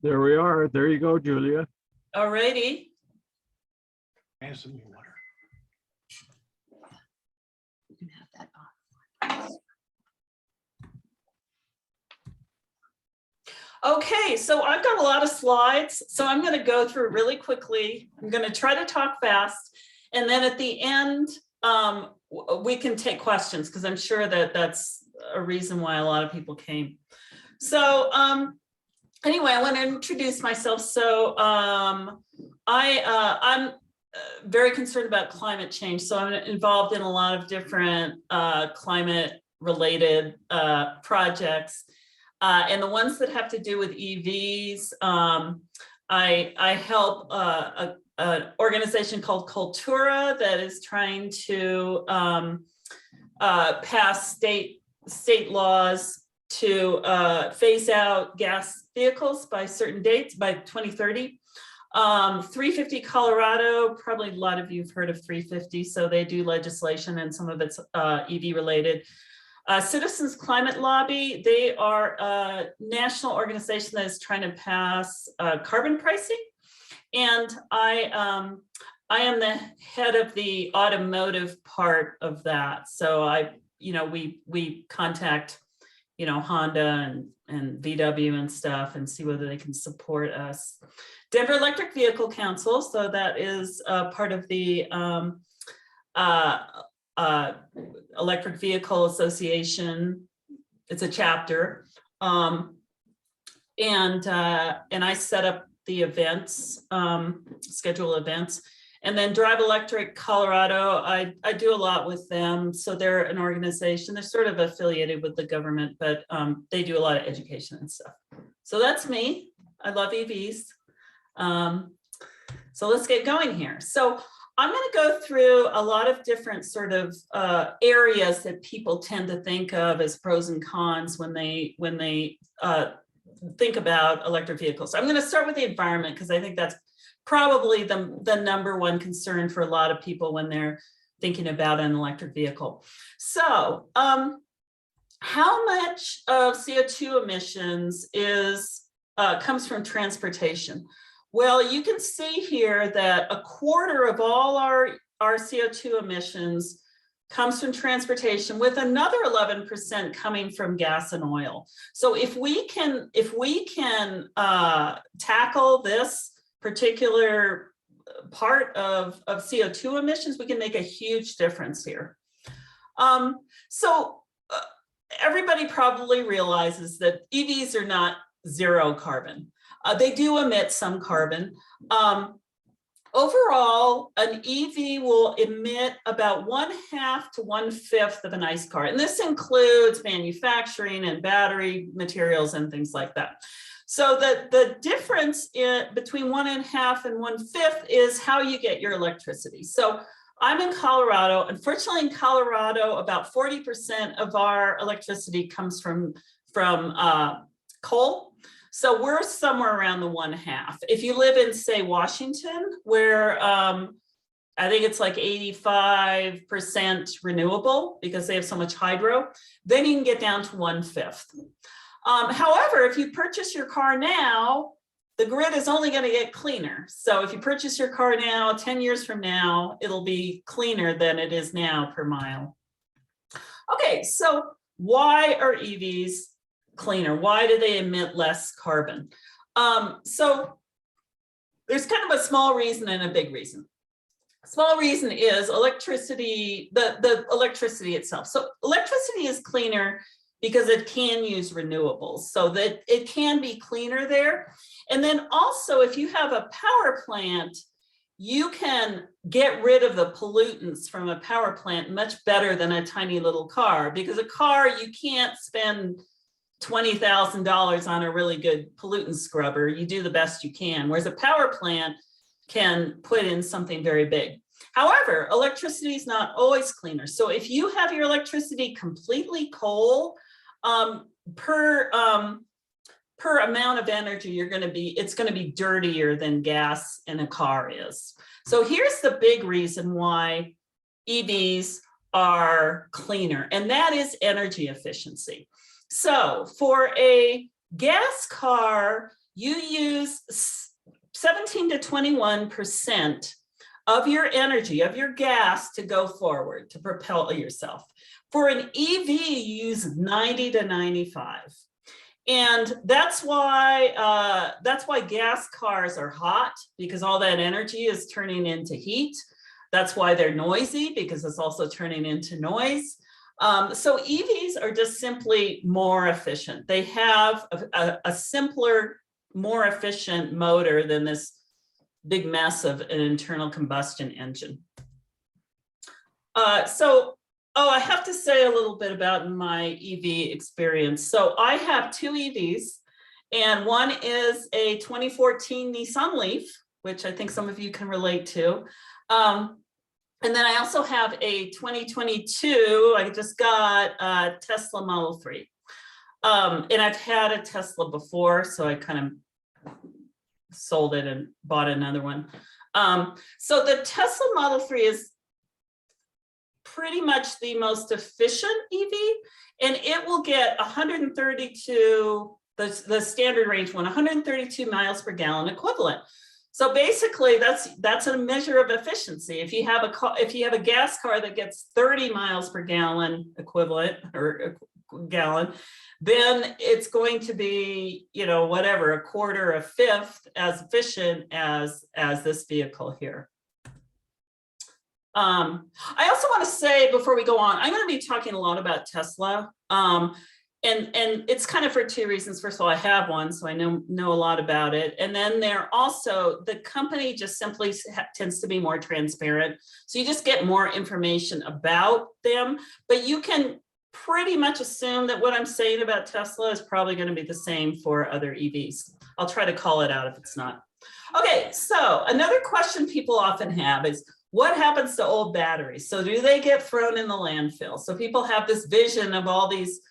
There we are. There you go, Julia. All righty. And some more water. You can have that off. Okay, so I've got a lot of slides, so I'm going to go through really quickly. I'm going to try to talk fast, and then at the end, we can take questions because I'm sure that that's a reason why a lot of people came. So anyway, I want to introduce myself. So I'm very concerned about climate change. So I'm involved in a lot of different climate related projects. And the ones that have to do with EVs, I help an organization called Cultura that is trying to pass state laws to phase out gas vehicles by certain dates, by 2030. 350 Colorado, probably a lot of you have heard of 350, so they do legislation and some of it's EV related. Citizens Climate Lobby, they are a national organization that is trying to pass carbon pricing. And I am the head of the automotive part of that. So we contact, Honda and VW and stuff and see whether they can support us. Denver Electric Vehicle Council, so that is part of the Electric Vehicle Association. It's a chapter, and I set up the events, schedule events, and then Drive Electric Colorado. I do a lot with them. So they're an organization. They're sort of affiliated with the government, but they do a lot of education and stuff. So that's me. I love EVs. So let's get going here. So I'm going to go through a lot of different sort of areas that people tend to think of as pros and cons when they think about electric vehicles. I'm going to start with the environment because I think that's probably the number one concern for a lot of people when they're thinking about an electric vehicle. So how much of CO2 emissions comes from transportation? Well, you can see here that a quarter of all our CO2 emissions comes from transportation, with another 11% coming from gas and oil. So if we can tackle this particular part of CO2 emissions, we can make a huge difference here. Everybody probably realizes that EVs are not zero carbon. They do emit some carbon. Overall, an EV will emit about 1/2 to 1/5 of an ICE car. And this includes manufacturing and battery materials and things like that. So the difference between 1.5 and 1/5 is how you get your electricity. So I'm in Colorado. Unfortunately, in Colorado, about 40% of our electricity comes from coal. So we're somewhere around the 1/2. If you live in, say, Washington, where I think it's like 85% renewable because they have so much hydro, then you can get down to 1/5. However, if you purchase your car now, the grid is only going to get cleaner. So if you purchase your car now, 10 years from now, it'll be cleaner than it is now per mile. Okay, so why are EVs cleaner? Why do they emit less carbon? So there's kind of a small reason and a big reason. Small reason is electricity, the electricity itself. So electricity is cleaner because it can use renewables, so that it can be cleaner there. And then also, if you have a power plant, you can get rid of the pollutants from a power plant much better than a tiny little car, because a car, you can't spend $20,000 on a really good pollutant scrubber. You do the best you can, whereas a power plant can put in something very big. However, electricity is not always cleaner. So if you have your electricity completely coal, per amount of energy, it's going to be dirtier than gas in a car is. So here's the big reason why EVs are cleaner, and that is energy efficiency. So for a gas car, you use 17 to 21% of your energy, of your gas to go forward, to propel yourself. For an EV, you use 90 to 95. And that's why gas cars are hot, because all that energy is turning into heat. That's why they're noisy, because it's also turning into noise. So EVs are just simply more efficient. They have a simpler, more efficient motor than this big mess of an internal combustion engine. I have to say a little bit about my EV experience. So I have two EVs, and one is a 2014 Nissan Leaf, which I think some of you can relate to. And then I also have a 2022, I just got a Tesla Model 3. And I've had a Tesla before, so I kind of sold it and bought another one. So the Tesla Model 3 is pretty much the most efficient EV, and it will get 132, the standard range one, 132 miles per gallon equivalent. So basically that's a measure of efficiency. If you have a gas car that gets 30 miles per gallon equivalent, or gallon, then it's going to be, you know, whatever, a quarter, a fifth as efficient as this vehicle here. I also want to say before we go on, I'm going to be talking a lot about Tesla. And it's kind of for two reasons. First of all, I have one, so I know a lot about it. And then the company just simply tends to be more transparent. So you just get more information about them, but you can pretty much assume that what I'm saying about Tesla is probably going to be the same for other EVs. I'll try to call it out if it's not. Okay, so another question people often have is, what happens to old batteries? So do they get thrown in the landfill? So people have this vision of all these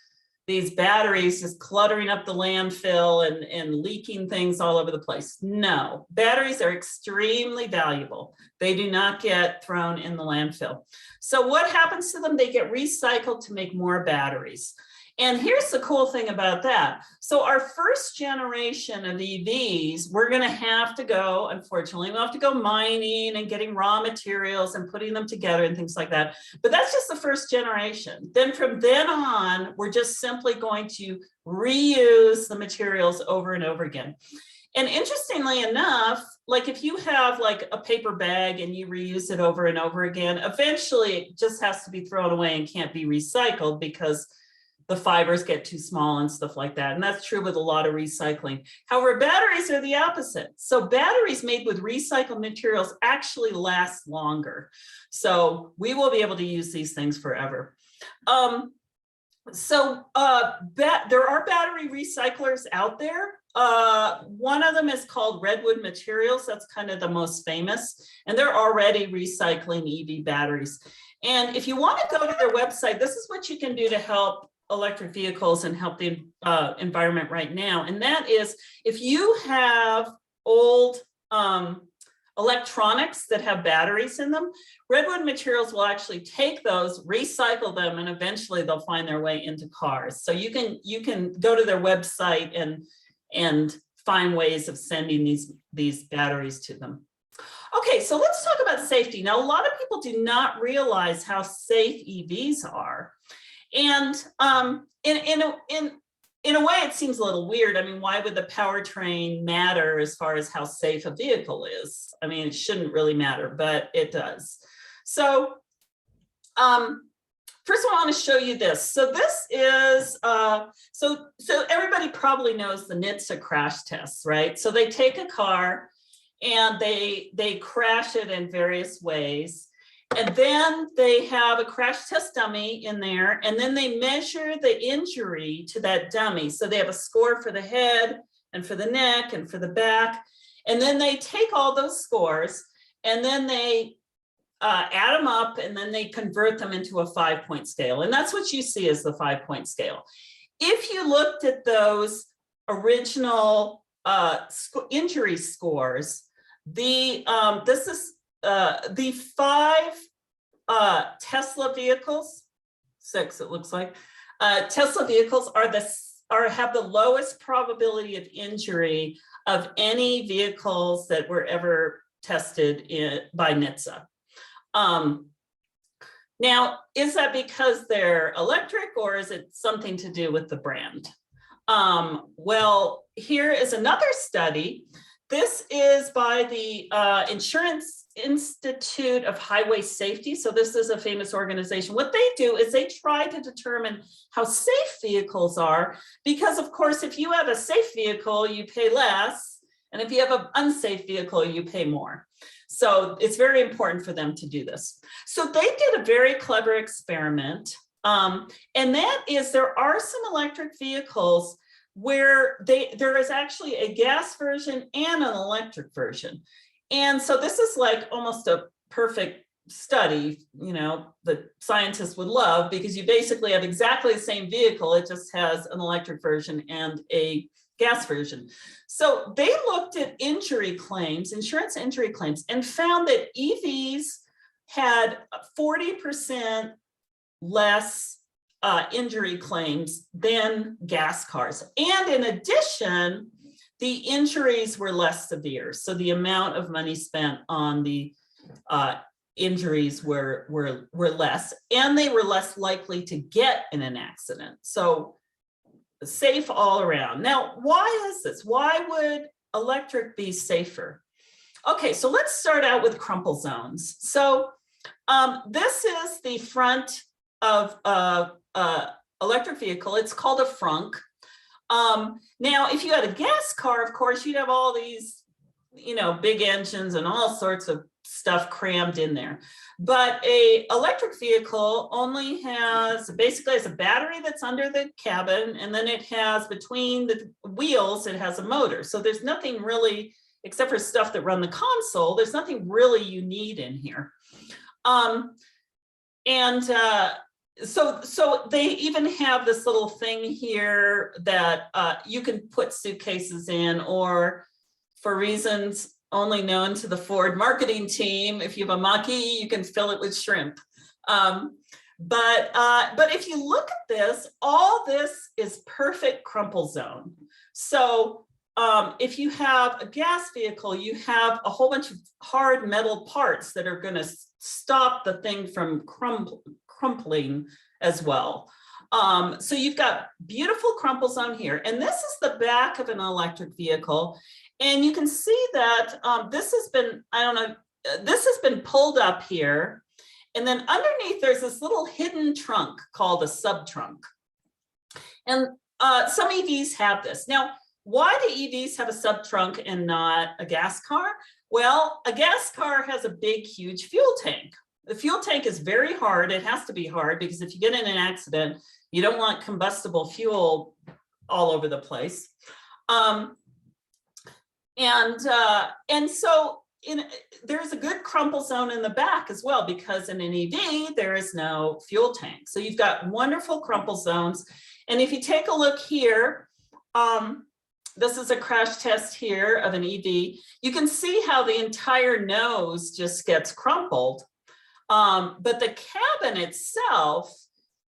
batteries just cluttering up the landfill and leaking things all over the place. No, batteries are extremely valuable. They do not get thrown in the landfill. So what happens to them? They get recycled to make more batteries. And here's the cool thing about that. So our first generation of EVs, we're going to have to go, unfortunately, we'll have to go mining and getting raw materials and putting them together and things like that. But that's just the first generation. Then from then on, we're just simply going to reuse the materials over and over again. And interestingly enough, like if you have like a paper bag and you reuse it over and over again, eventually it just has to be thrown away and can't be recycled because the fibers get too small and stuff like that. And that's true with a lot of recycling. However, batteries are the opposite. So batteries made with recycled materials actually last longer. So we will be able to use these things forever. There are battery recyclers out there. One of them is called Redwood Materials. That's kind of the most famous. And they're already recycling EV batteries. And if you want to go to their website, this is what you can do to help electric vehicles and help the environment right now. And that is, if you have old electronics that have batteries in them, Redwood Materials will actually take those, recycle them, and eventually they'll find their way into cars. So you can go to their website and find ways of sending these batteries to them. Okay, so let's talk about safety. Now, a lot of people do not realize how safe EVs are. And in a way, it seems a little weird. I mean, why would the powertrain matter as far as how safe a vehicle is? I mean, it shouldn't really matter, but it does. So first of all, I want to show you this. So this is, so everybody probably knows the NHTSA crash tests, right? So they take a car and they crash it in various ways. And then they have a crash test dummy in there, and then they measure the injury to that dummy. So they have a score for the head and for the neck and for the back. And then they take all those scores and then they add them up, and then they convert them into a 5-point scale. And that's what you see as the 5-point scale. If you looked at those original injury scores, the 5 Tesla vehicles, 6 it looks like, Tesla vehicles are have the lowest probability of injury of any vehicles that were ever tested by NHTSA. Now, is that because they're electric, or is it something to do with the brand? Well, here is another study. This is by the Insurance Institute of Highway Safety. So this is a famous organization. What they do is they try to determine how safe vehicles are, because of course, if you have a safe vehicle, you pay less. And if you have an unsafe vehicle, you pay more. So it's very important for them to do this. So they did a very clever experiment. And that is, there are some electric vehicles where there is actually a gas version and an electric version. And so this is like almost a perfect study, you know, that scientists would love, because you basically have exactly the same vehicle. It just has an electric version and a gas version. So they looked at injury claims, insurance injury claims, and found that EVs had 40% less injury claims than gas cars. And in addition, the injuries were less severe. So the amount of money spent on the injuries were less, and they were less likely to get in an accident. So safe all around. Now, why is this? Why would electric be safer? Okay, so let's start out with crumple zones. So this is the front of electric vehicle. It's called a frunk. Now, if you had a gas car, of course, you'd have all these, you know, big engines and all sorts of stuff crammed in there. But a electric vehicle only basically has a battery that's under the cabin, and then it has, between the wheels, it has a motor. So there's nothing really, except for stuff that run the console, there's nothing really you need in here. So they even have this little thing here that you can put suitcases in, or for reasons only known to the Ford marketing team, if you have a Mach-E, you can fill it with shrimp. But if you look at this, all this is perfect crumple zone. So if you have a gas vehicle, you have a whole bunch of hard metal parts that are going to stop the thing from crumpling as well. So you've got beautiful crumple zone here. And this is the back of an electric vehicle. And you can see that this has been, this has been pulled up here. And then underneath, there's this little hidden trunk called a sub-trunk. And some EVs have this. Now, why do EVs have a sub-trunk and not a gas car? Well, a gas car has a big, huge fuel tank. The fuel tank is very hard. It has to be hard, because if you get in an accident, you don't want combustible fuel all over the place. And so there's a good crumple zone in the back as well, because in an EV, there is no fuel tank. So you've got wonderful crumple zones. And if you take a look here, this is a crash test here of an EV. You can see how the entire nose just gets crumpled. But the cabin itself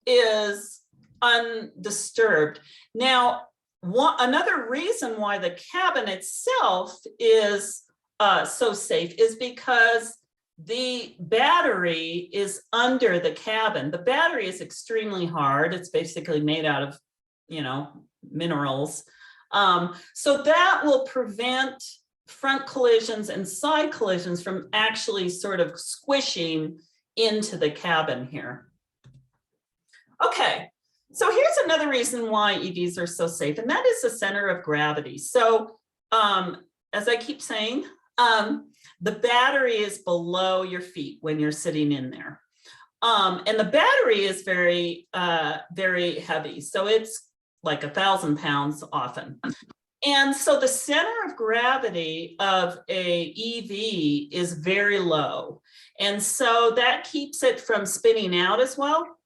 is undisturbed. Now, another reason why the cabin itself is so safe is because the battery is under the cabin. The battery is extremely hard. It's basically made out of, you know, minerals. So that will prevent front collisions and side collisions from actually sort of squishing into the cabin here. Okay, so here's another reason why EVs are so safe, and that is the center of gravity. So as I keep saying, the battery is below your feet when you're sitting in there. And the battery is very, very heavy. So it's like 1,000 pounds often. And so the center of gravity of a EV is very low. And so that keeps it from spinning out as well,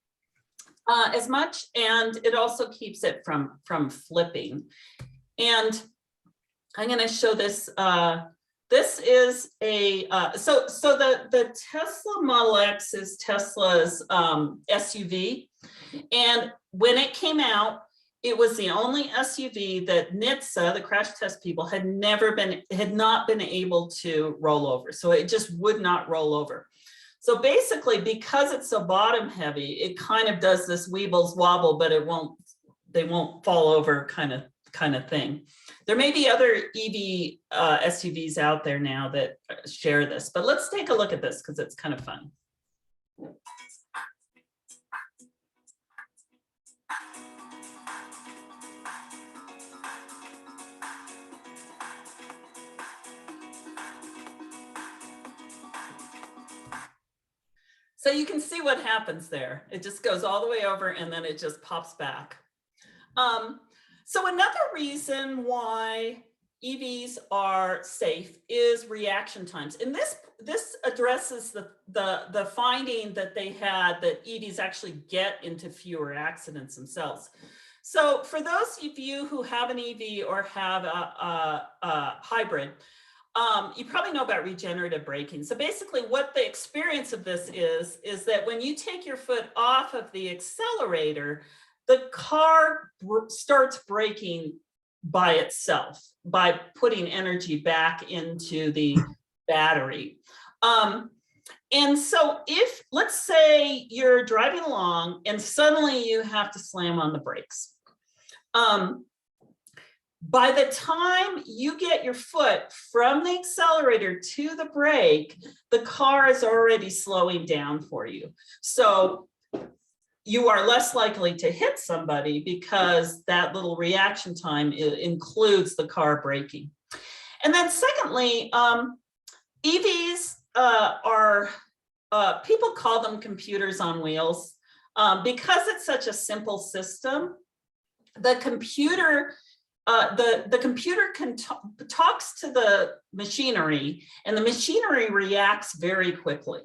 as much. And it also keeps it from flipping. And I'm going to show this. This is a, so the Tesla Model X is Tesla's SUV. And when it came out, it was the only SUV that NHTSA, the crash test people, had not been able to roll over. So it just would not roll over. So basically, because it's so bottom heavy, it kind of does this weebles wobble, but they won't fall over kind of thing. There may be other EV SUVs out there now that share this, but let's take a look at this because it's kind of fun. So you can see what happens there. It just goes all the way over and then it just pops back. So another reason why EVs are safe is reaction times. And this addresses the finding that they had that EVs actually get into fewer accidents themselves. So for those of you who have an EV or have a hybrid, you probably know about regenerative braking. So basically what the experience of this is that when you take your foot off of the accelerator, the car starts braking by itself by putting energy back into the battery. And so if, let's say you're driving along and suddenly you have to slam on the brakes. By the time you get your foot from the accelerator to the brake, the car is already slowing down for you. So you are less likely to hit somebody because that little reaction time includes the car braking. And then secondly, EVs people call them computers on wheels. Because it's such a simple system, the computer talks to the machinery and the machinery reacts very quickly.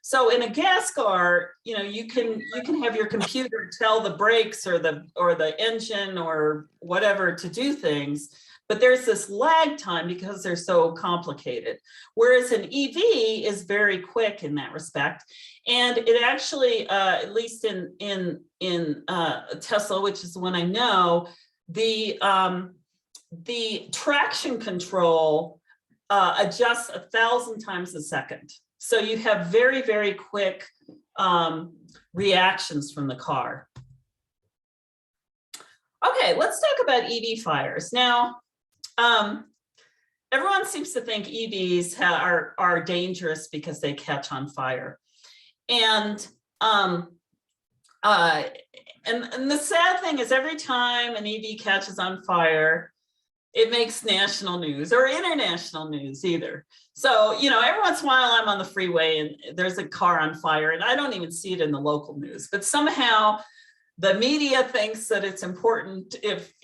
So in a gas car, you know, you can have your computer tell the brakes or the engine or whatever to do things, but there's this lag time because they're so complicated. Whereas an EV is very quick in that respect. And it actually, at least in Tesla, which is the one I know, the traction control adjusts 1,000 times a second. So you have very, very quick reactions from the car. Okay, let's talk about EV fires. Now, everyone seems to think EVs are dangerous because they catch on fire. And the sad thing is every time an EV catches on fire, it makes national news or international news either. So, you know, every once in a while I'm on the freeway and there's a car on fire and I don't even see it in the local news, but somehow the media thinks that it's important if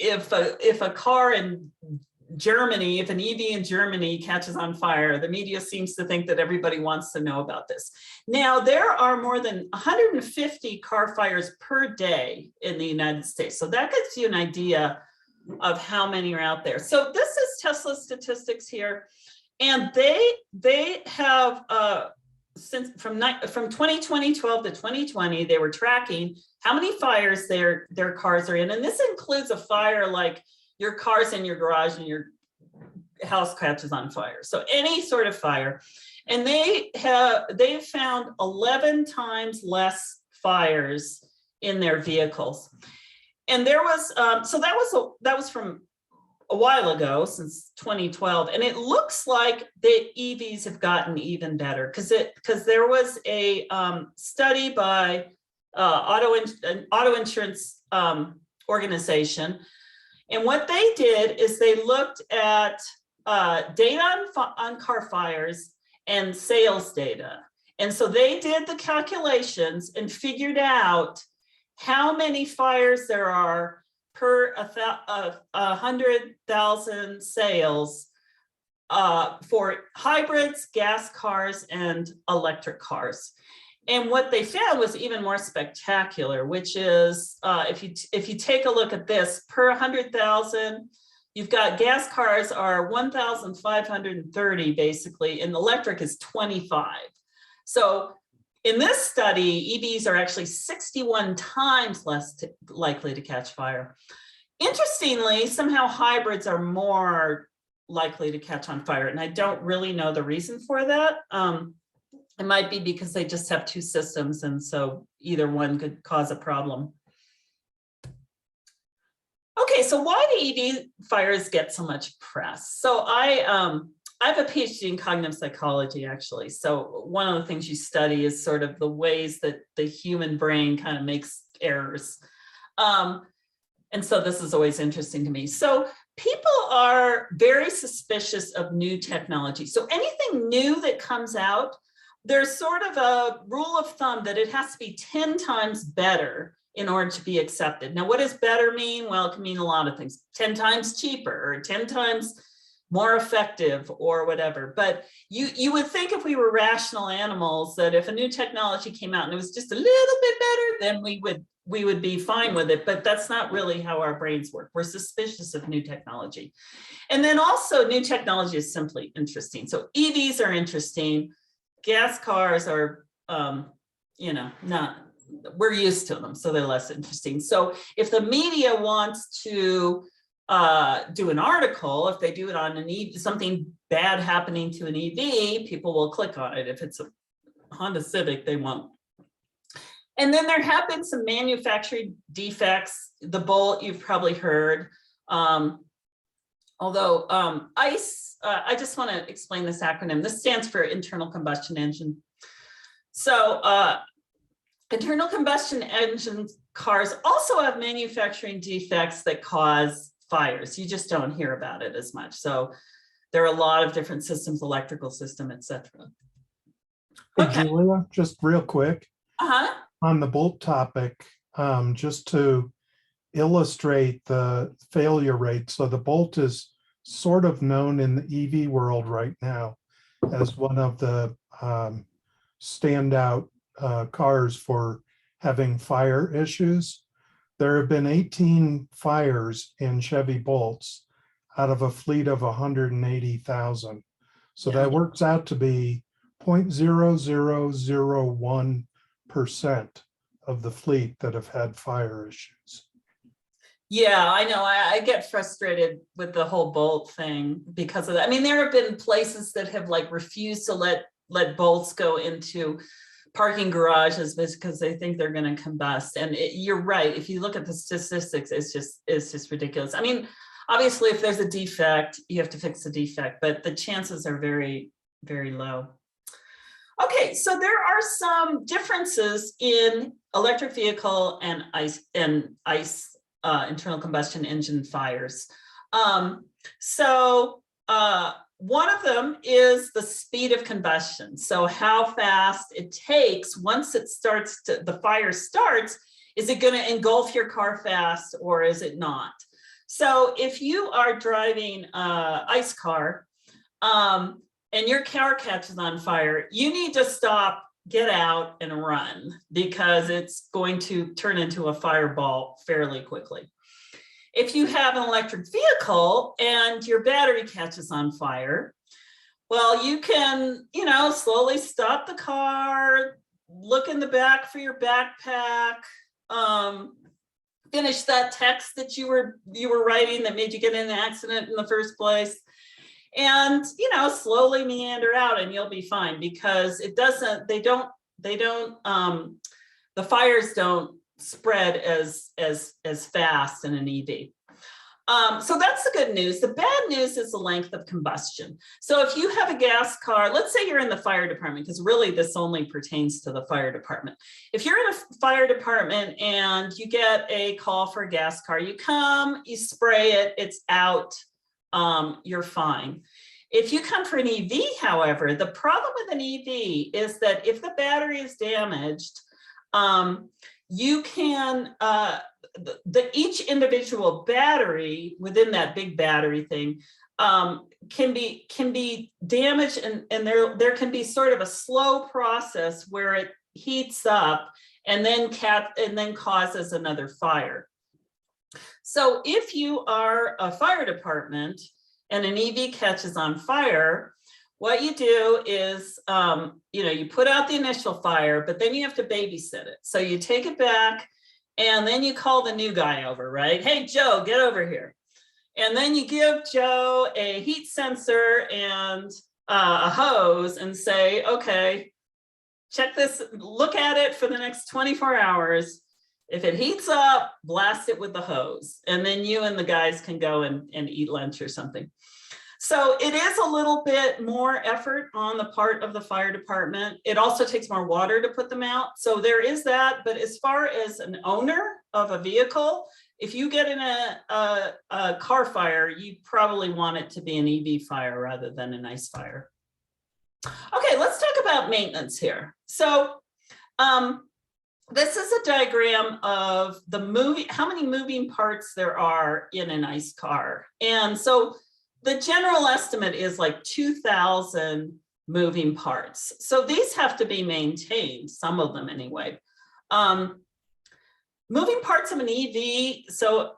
a car in Germany, if an EV in Germany catches on fire, the media seems to think that everybody wants to know about this. Now, there are more than 150 car fires per day in the United States. So that gives you an idea of how many are out there. So this is Tesla statistics here. And they have, since from 2012 to 2020, they were tracking how many fires their cars are in. And this includes a fire like your car's in your garage and your house catches on fire. So any sort of fire. And they've found 11 times less fires in their vehicles. And there was, so that was from a while ago, since 2012, and it looks like the EVs have gotten even better because there was a study by an auto insurance organization, and what they did is they looked at data on car fires and sales data, and so they did the calculations and figured out how many fires there are per 100,000 sales for hybrids, gas cars, and electric cars. And what they found was even more spectacular, which is if you take a look at this, per 100,000, you've got gas cars are 1,530 basically, and electric is 25. So in this study, EVs are actually 61 times less likely to catch fire. Interestingly, somehow hybrids are more likely to catch on fire, and I don't really know the reason for that. It might be because they just have two systems, and so either one could cause a problem. Okay, so why do EV fires get so much press? So I have a PhD in cognitive psychology, actually. So one of the things you study is sort of the ways that the human brain kind of makes errors. And so this is always interesting to me. So people are very suspicious of new technology. So anything new that comes out, there's sort of a rule of thumb that it has to be 10 times better in order to be accepted. Now, what does better mean? Well, it can mean a lot of things. 10 times cheaper, or 10 times more effective, or whatever. But you would think if we were rational animals, that if a new technology came out and it was just a little bit better, then we would be fine with it. But that's not really how our brains work. We're suspicious of new technology. And then also new technology is simply interesting. So EVs are interesting. Gas cars are, we're used to them, so they're less interesting. So if the media wants to do an article, if they do it on an EV, something bad happening to an EV, people will click on it. If it's a Honda Civic, they won't. And then there have been some manufacturing defects. The Bolt, you've probably heard. Although ICE, I just want to explain this acronym. This stands for internal combustion engine. So internal combustion engine cars also have manufacturing defects that cause fires. You just don't hear about it as much. So there are a lot of different systems, electrical system, etc. Hey, Okay. Julia, just real quick Uh-huh. on the Bolt topic, just to illustrate the failure rate. So the Bolt is sort of known in the EV world right now as one of the standout cars for having fire issues. There have been 18 fires in Chevy Bolts out of a fleet of 180,000. So that works out to be 0.0001% of the fleet that have had fire issues. Yeah, I know. I get frustrated with the whole Bolt thing because of that. I mean, there have been places that have like refused to let Bolts go into parking garages because they think they're going to combust. And you're right. If you look at the statistics, it's just ridiculous. I mean, obviously, if there's a defect, you have to fix the defect, but the chances are very, very low. Okay, so there are some differences in electric vehicle and ICE internal combustion engine fires. One of them is the speed of combustion. So how fast it takes once it starts to, the fire starts, is it going to engulf your car fast or is it not? So if you are driving an ICE car and your car catches on fire, you need to stop, get out and run because it's going to turn into a fireball fairly quickly. If you have an electric vehicle and your battery catches on fire, well, you can, slowly stop the car, look in the back for your backpack, finish that text that you were writing that made you get in an accident in the first place, and slowly meander out, and you'll be fine because the fires don't spread as fast in an EV. So that's the good news. The bad news is the length of combustion. So if you have a gas car, let's say you're in the fire department, because really this only pertains to the fire department. If you're in a fire department and you get a call for a gas car, you come, you spray it, it's out, you're fine. If you come for an EV, however, the problem with an EV is that if the battery is damaged, you can, each individual battery within that big battery thing can be damaged, and there can be sort of a slow process where it heats up and then causes another fire. So if you are a fire department and an EV catches on fire, what you do is, you put out the initial fire, but then you have to babysit it. So you take it back And then you call the new guy over, right? Hey, Joe, get over here. And then you give Joe a heat sensor and a hose and say, okay, check this, look at it for the next 24 hours. If it heats up, blast it with the hose. And then you and the guys can go and eat lunch or something. So it is a little bit more effort on the part of the fire department. It also takes more water to put them out. So there is that. But as far as an owner of a vehicle, if you get in a car fire, you probably want it to be an EV fire rather than a nice fire. Okay, let's talk about maintenance here. So this is a diagram of how many moving parts there are in a nice car. And so the general estimate is like 2,000 moving parts. So these have to be maintained, some of them anyway. Moving parts of an EV, so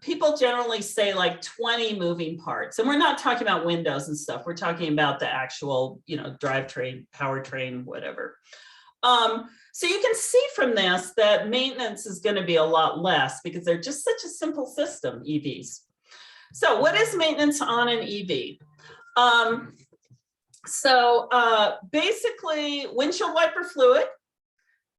people generally say like 20 moving parts. And we're not talking about windows and stuff. We're talking about the actual, drivetrain, powertrain, whatever. So you can see from this that maintenance is going to be a lot less because they're just such a simple system, EVs. So what is maintenance on an EV? Basically windshield wiper fluid,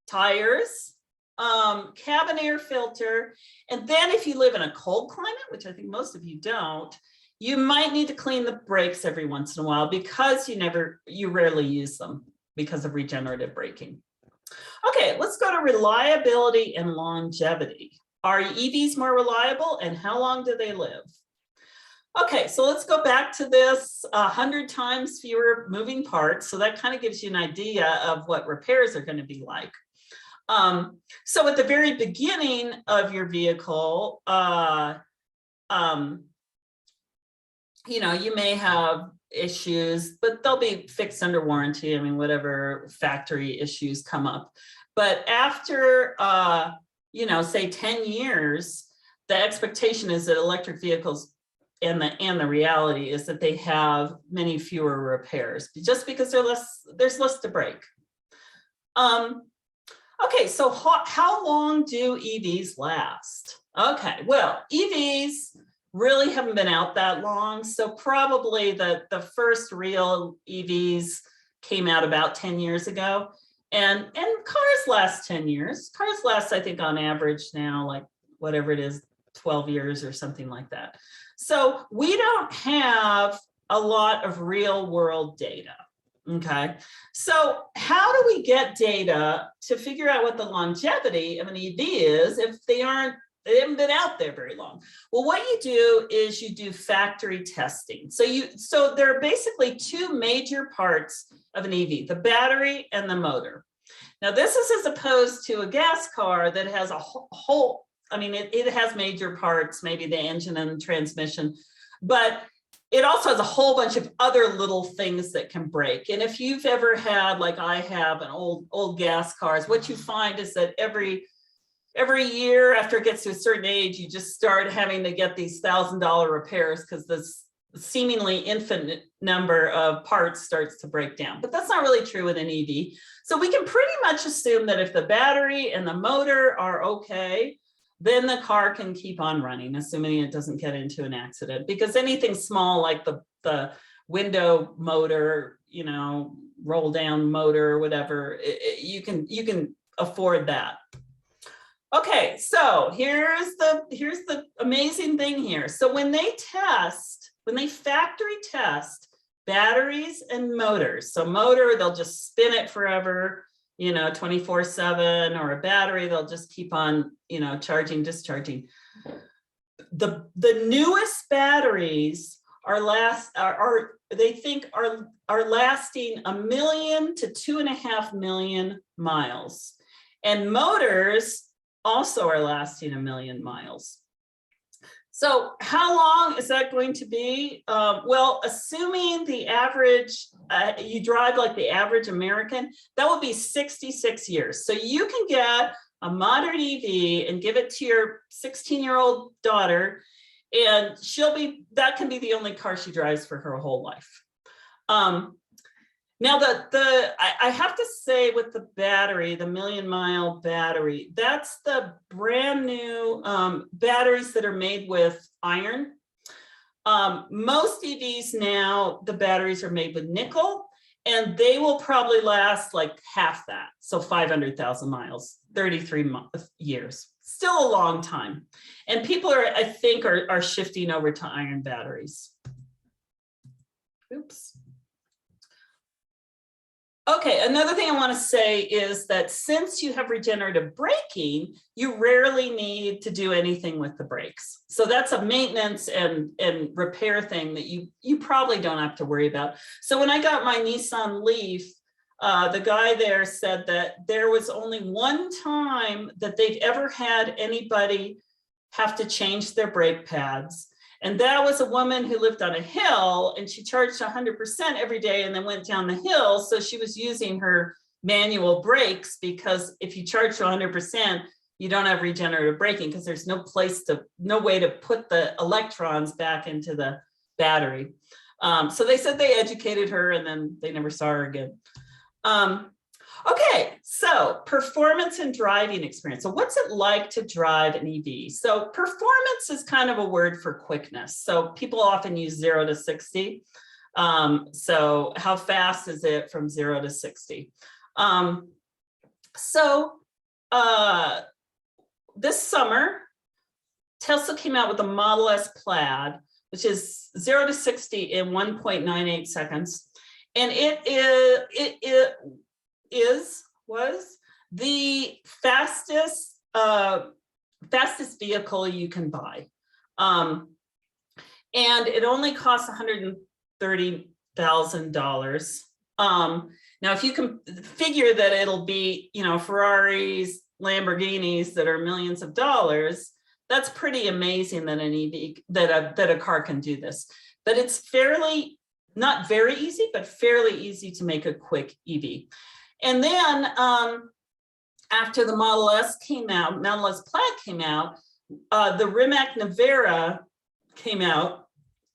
tires, cabin air filter, and then if you live in a cold climate, which I think most of you don't, you might need to clean the brakes every once in a while because you rarely use them because of regenerative braking. Okay, let's go to reliability and longevity. Are EVs more reliable and how long do they live? Okay, so let's go back to this 100 times fewer moving parts. So that kind of gives you an idea of what repairs are going to be like. So at the very beginning of your vehicle, you may have issues, but they'll be fixed under warranty. I mean, whatever factory issues come up. But after, say 10 years, the expectation is that electric vehicles and the reality is that they have many fewer repairs just because there's less to break. Okay, so how long do EVs last? Okay, well, EVs really haven't been out that long. So probably the first real EVs came out about 10 years ago. And cars last 10 years. Cars last, I think on average now, like whatever it is, 12 years or something like that. So we don't have a lot of real world data. Okay, so how do we get data to figure out what the longevity of an EV is if they haven't been out there very long? Well, what you do is you do factory testing. So there are basically two major parts of an EV, the battery and the motor. Now this is as opposed to a gas car that has a whole, it has major parts, maybe the engine and the transmission, but it also has a whole bunch of other little things that can break. And if you've ever had, like I have, an old gas cars, what you find is that every year after it gets to a certain age, you just start having to get these $1,000 repairs because this seemingly infinite number of parts starts to break down. But that's not really true with an EV. So we can pretty much assume that if the battery and the motor are okay, then the car can keep on running, assuming it doesn't get into an accident. Because anything small like the window motor, roll down motor or whatever, you can afford that. Okay, so here's the amazing thing here. So when they factory test batteries and motors, so motor, they'll just spin it forever, 24/7, or a battery, they'll just keep on, charging, discharging. The newest batteries are lasting 1 million to 2.5 million miles. And motors also are lasting 1 million miles. So how long is that going to be? Well, assuming the average, you drive like the average American, that would be 66 years. So you can get a modern EV and give it to your 16-year-old daughter, and that can be the only car she drives for her whole life. Now I have to say with the battery, the 1,000,000-mile battery, that's the brand new batteries that are made with iron. Most EVs now, the batteries are made with nickel, and they will probably last like half that. So 500,000 miles, 33 years, still a long time. And people are, I think, are shifting over to iron batteries. Oops. Okay, another thing I want to say is that since you have regenerative braking, you rarely need to do anything with the brakes. So that's a maintenance and repair thing that you probably don't have to worry about. So when I got my Nissan Leaf, the guy there said that there was only one time that they've ever had anybody have to change their brake pads. And that was a woman who lived on a hill, and she charged 100% every day and then went down the hill. So she was using her manual brakes, because if you charge to 100%, you don't have regenerative braking because there's no way to put the electrons back into the battery. So they said they educated her and then they never saw her again. Okay, so performance and driving experience. So what's it like to drive an EV? So performance is kind of a word for quickness. So people often use 0 to 60. So how fast is it from 0 to 60? This summer, Tesla came out with a Model S Plaid, which is 0 to 60 in 1.98 seconds. And was the fastest vehicle you can buy. And it only costs $130,000. Now, if you can figure that it'll be, Ferraris, Lamborghinis that are millions of dollars, that's pretty amazing that an EV, that a car can do this. But it's not very easy, but fairly easy to make a quick EV. And then after the Model S Plaid came out, the Rimac Nevera came out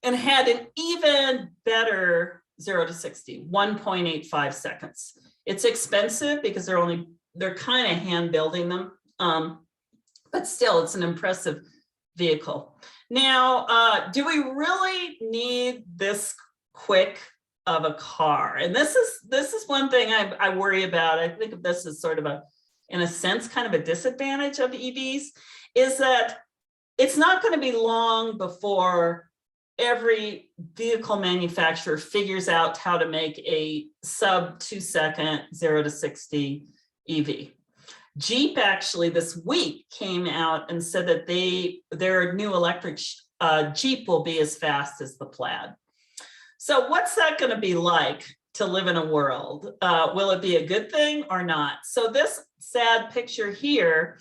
and had an even better 0 to 60, 1.85 seconds. It's expensive because they're kind of hand building them, but still it's an impressive vehicle. Now, do we really need this quick of a car? And this is one thing I worry about. I think of this as sort of in a sense, kind of a disadvantage of EVs, is that it's not going to be long before every vehicle manufacturer figures out how to make a sub 2-second 0 to 60 EV. Jeep actually this week came out and said that their new electric Jeep will be as fast as the Plaid. So what's that going to be like to live in a world? Will it be a good thing or not? So this sad picture here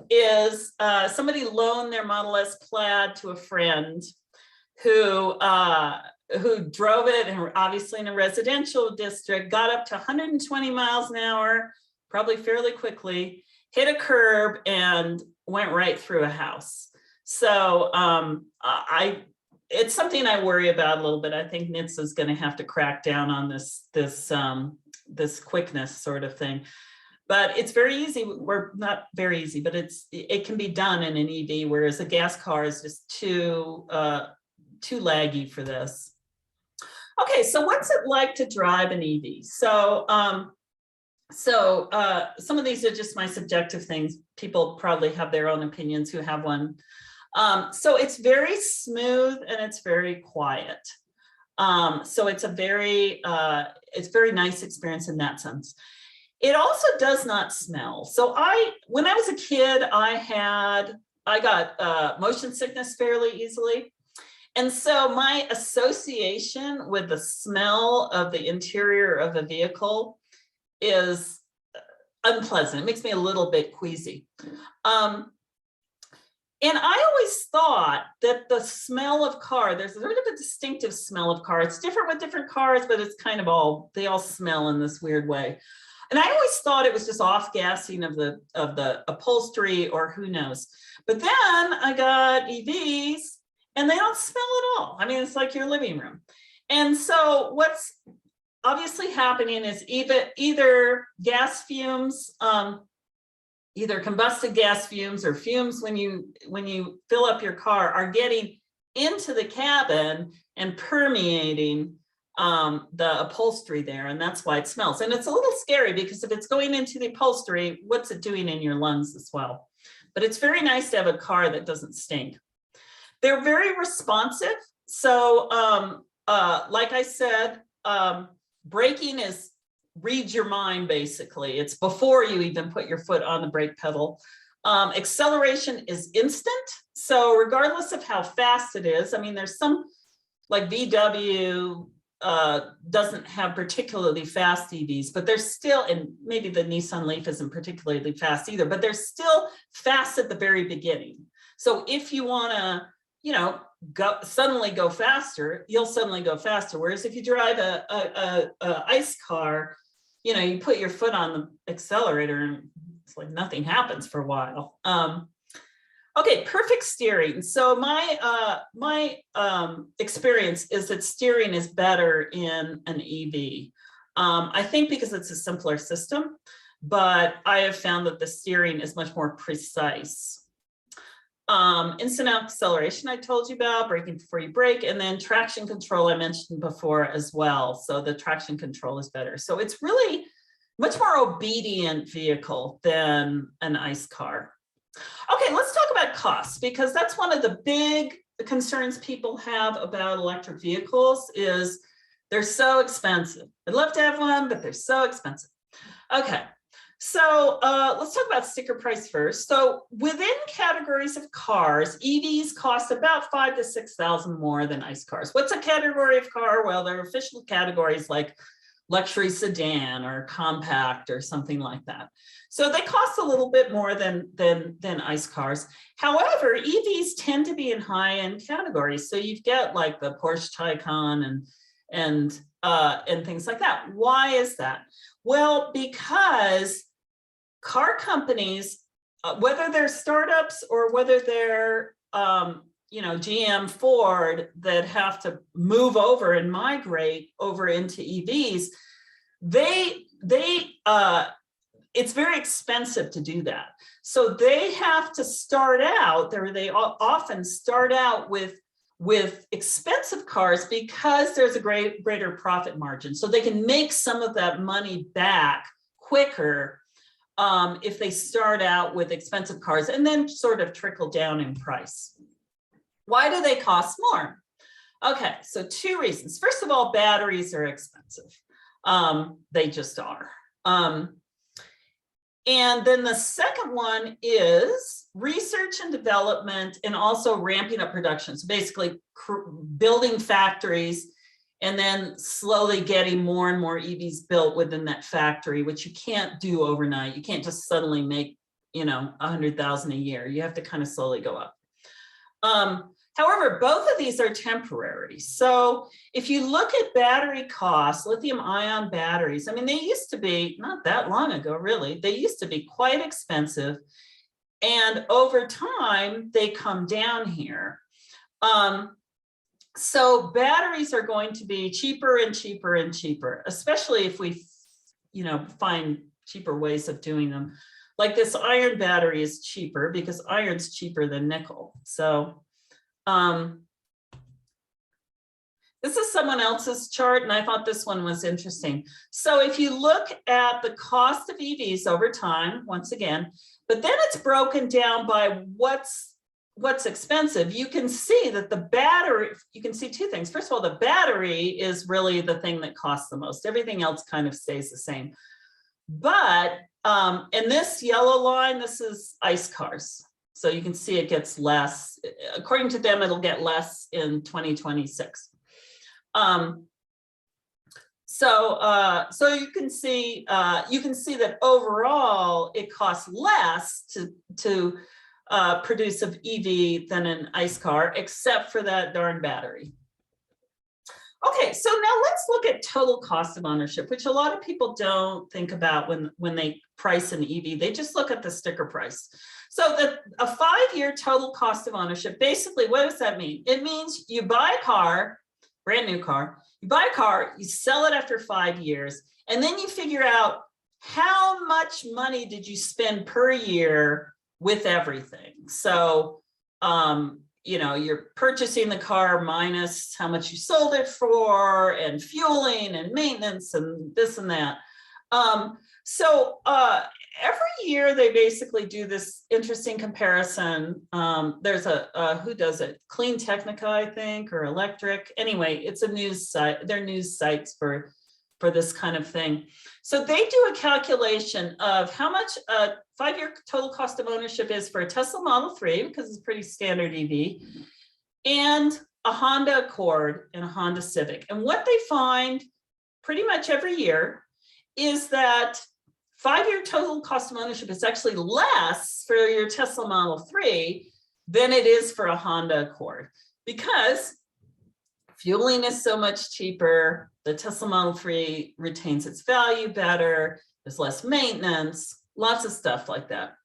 is somebody loaned their Model S Plaid to a friend who drove it, and obviously in a residential district, got up to 120 miles an hour, probably fairly quickly, hit a curb and went right through a house. So it's something I worry about a little bit. I think NHTSA is going to have to crack down on this quickness sort of thing. But it's very easy, or not very easy, but it can be done in an EV, whereas a gas car is just too laggy for this. Okay, so what's it like to drive an EV? So some of these are just my subjective things. People probably have their own opinions who have one. So it's very smooth and it's very quiet. So it's a very nice experience in that sense. It also does not smell. So when I was a kid, I got motion sickness fairly easily. And so my association with the smell of the interior of a vehicle is unpleasant. It makes me a little bit queasy. And I always thought that the smell of car, there's sort of a distinctive smell of car. It's different with different cars, but it's kind of they all smell in this weird way. And I always thought it was just off-gassing of the upholstery, or who knows. But then I got EVs and they don't smell at all. I mean, it's like your living room. And so obviously happening is either gas fumes, either combusted gas fumes or fumes when you fill up your car are getting into the cabin and permeating the upholstery there, and that's why it smells. And it's a little scary because if it's going into the upholstery, what's it doing in your lungs as well? But it's very nice to have a car that doesn't stink. They're very responsive. So like I said, braking is read your mind, basically. It's before you even put your foot on the brake pedal. Acceleration is instant. So regardless of how fast it is, I mean, there's some like VW doesn't have particularly fast EVs, but they're still, and maybe the Nissan Leaf isn't particularly fast either, but they're still fast at the very beginning. So if you want to, you know, suddenly go faster, you'll suddenly go faster. Whereas if you drive a ICE car, you know, you put your foot on the accelerator and it's like nothing happens for a while. Okay, perfect steering. So my experience is that steering is better in an EV. I think because it's a simpler system, but I have found that the steering is much more precise. Instant acceleration I told you about, braking before you brake, and then traction control I mentioned before as well. So the traction control is better. So it's really much more obedient vehicle than an ICE car. Okay, let's talk about costs, because that's one of the big concerns people have about electric vehicles is they're so expensive. I'd love to have one, but they're so expensive. Okay. So let's talk about sticker price first. So within categories of cars, EVs cost about $5,000 to $6,000 more than ICE cars. What's a category of car? Well, there are official categories like luxury sedan or compact or something like that. So they cost a little bit more than ICE cars. However, EVs tend to be in high-end categories. So you've got like the Porsche Taycan and things like that. Why is that? Well, because car companies, whether they're startups or whether they're you know, GM, Ford, that have to move over and migrate over into EVs, it's very expensive to do that. So they have to start out, they often start out with expensive cars because there's a greater profit margin. So they can make some of that money back quicker if they start out with expensive cars and then sort of trickle down in price. Why do they cost more? Okay, so two reasons. First of all, batteries are expensive. They just are. And then the second one is research and development and also ramping up production. So basically building factories and then slowly getting more and more EVs built within that factory, which you can't do overnight. You can't just suddenly make, you know, 100,000 a year. You have to kind of slowly go up. However, both of these are temporary. So if you look at battery costs, lithium ion batteries, I mean, they used to be, not that long ago, really, they used to be quite expensive. And over time, they come down here. So batteries are going to be cheaper and cheaper and cheaper, especially if we, you know, find cheaper ways of doing them. Like this iron battery is cheaper because iron's cheaper than nickel. So this is someone else's chart, and I thought this one was interesting. So if you look at the cost of EVs over time, once again, but then it's broken down by what's expensive, you can see that the battery, you can see two things. First of all, the battery is really the thing that costs the most. Everything else kind of stays the same. But in this yellow line, this is ICE cars. So you can see it gets less. According to them, it'll get less in 2026. So you can see that overall it costs less to produce an EV than an ICE car, except for that darn battery. Okay, so now let's look at total cost of ownership, which a lot of people don't think about when they price an EV. They just look at the sticker price. So a 5-year total cost of ownership, basically, what does that mean? It means you buy a car, brand new car. You buy a car, you sell it after 5 years, and then you figure out how much money did you spend per year with everything. So, you know, you're purchasing the car minus how much you sold it for, and fueling and maintenance and this and that. Every year they basically do this interesting comparison. There's who does it? Clean Technica, I think, or Electric. Anyway, it's a news site. They're news sites for this kind of thing. So they do a calculation of how much a 5-year total cost of ownership is for a Tesla Model 3, because it's pretty standard EV, and a Honda Accord and a Honda Civic. And what they find pretty much every year is that 5-year total cost of ownership is actually less for your Tesla Model 3 than it is for a Honda Accord, because fueling is so much cheaper. The Tesla Model 3 retains its value better. There's less maintenance, lots of stuff like that.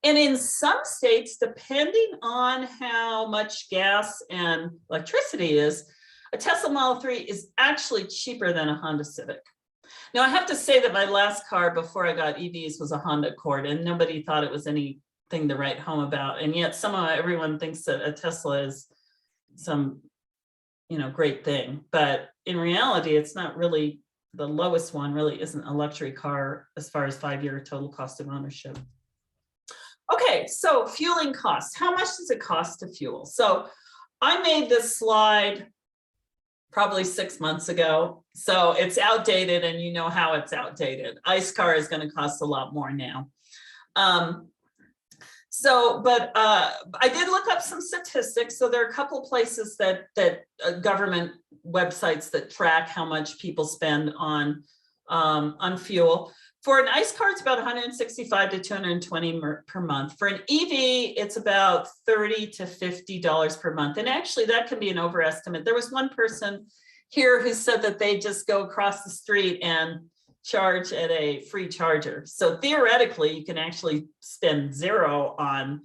And in some states, depending on how much gas and electricity is, a Tesla Model 3 is actually cheaper than a Honda Civic. Now, I have to say that my last car before I got EVs was a Honda Accord, and nobody thought it was anything to write home about. And yet somehow everyone thinks that a Tesla is some, you know, great thing. But in reality, it's not really. The lowest one really isn't a luxury car as far as 5-year total cost of ownership. Okay, so fueling costs. How much does it cost to fuel? So I made this slide probably 6 months ago. So it's outdated, and you know how it's outdated. ICE car is going to cost a lot more now. I did look up some statistics. So there are a couple places that government websites that track how much people spend on fuel. For an ICE car, it's about $165 to $220 per month. For an EV, it's about $30 to $50 per month. And actually, that can be an overestimate. There was one person here who said that they just go across the street and charge at a free charger. So theoretically, you can actually spend zero on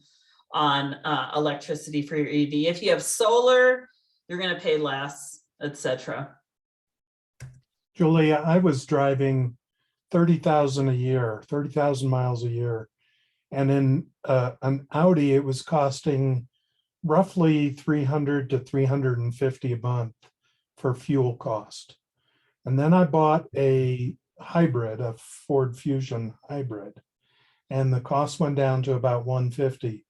electricity for your EV. If you have solar, you're going to pay less, etc. Julia, I was driving 30,000 a year, 30,000 miles a year. And in an Audi, it was costing roughly 300 to 350 a month for fuel cost. And then I bought a hybrid, a Ford Fusion hybrid, and the cost went down to about 150.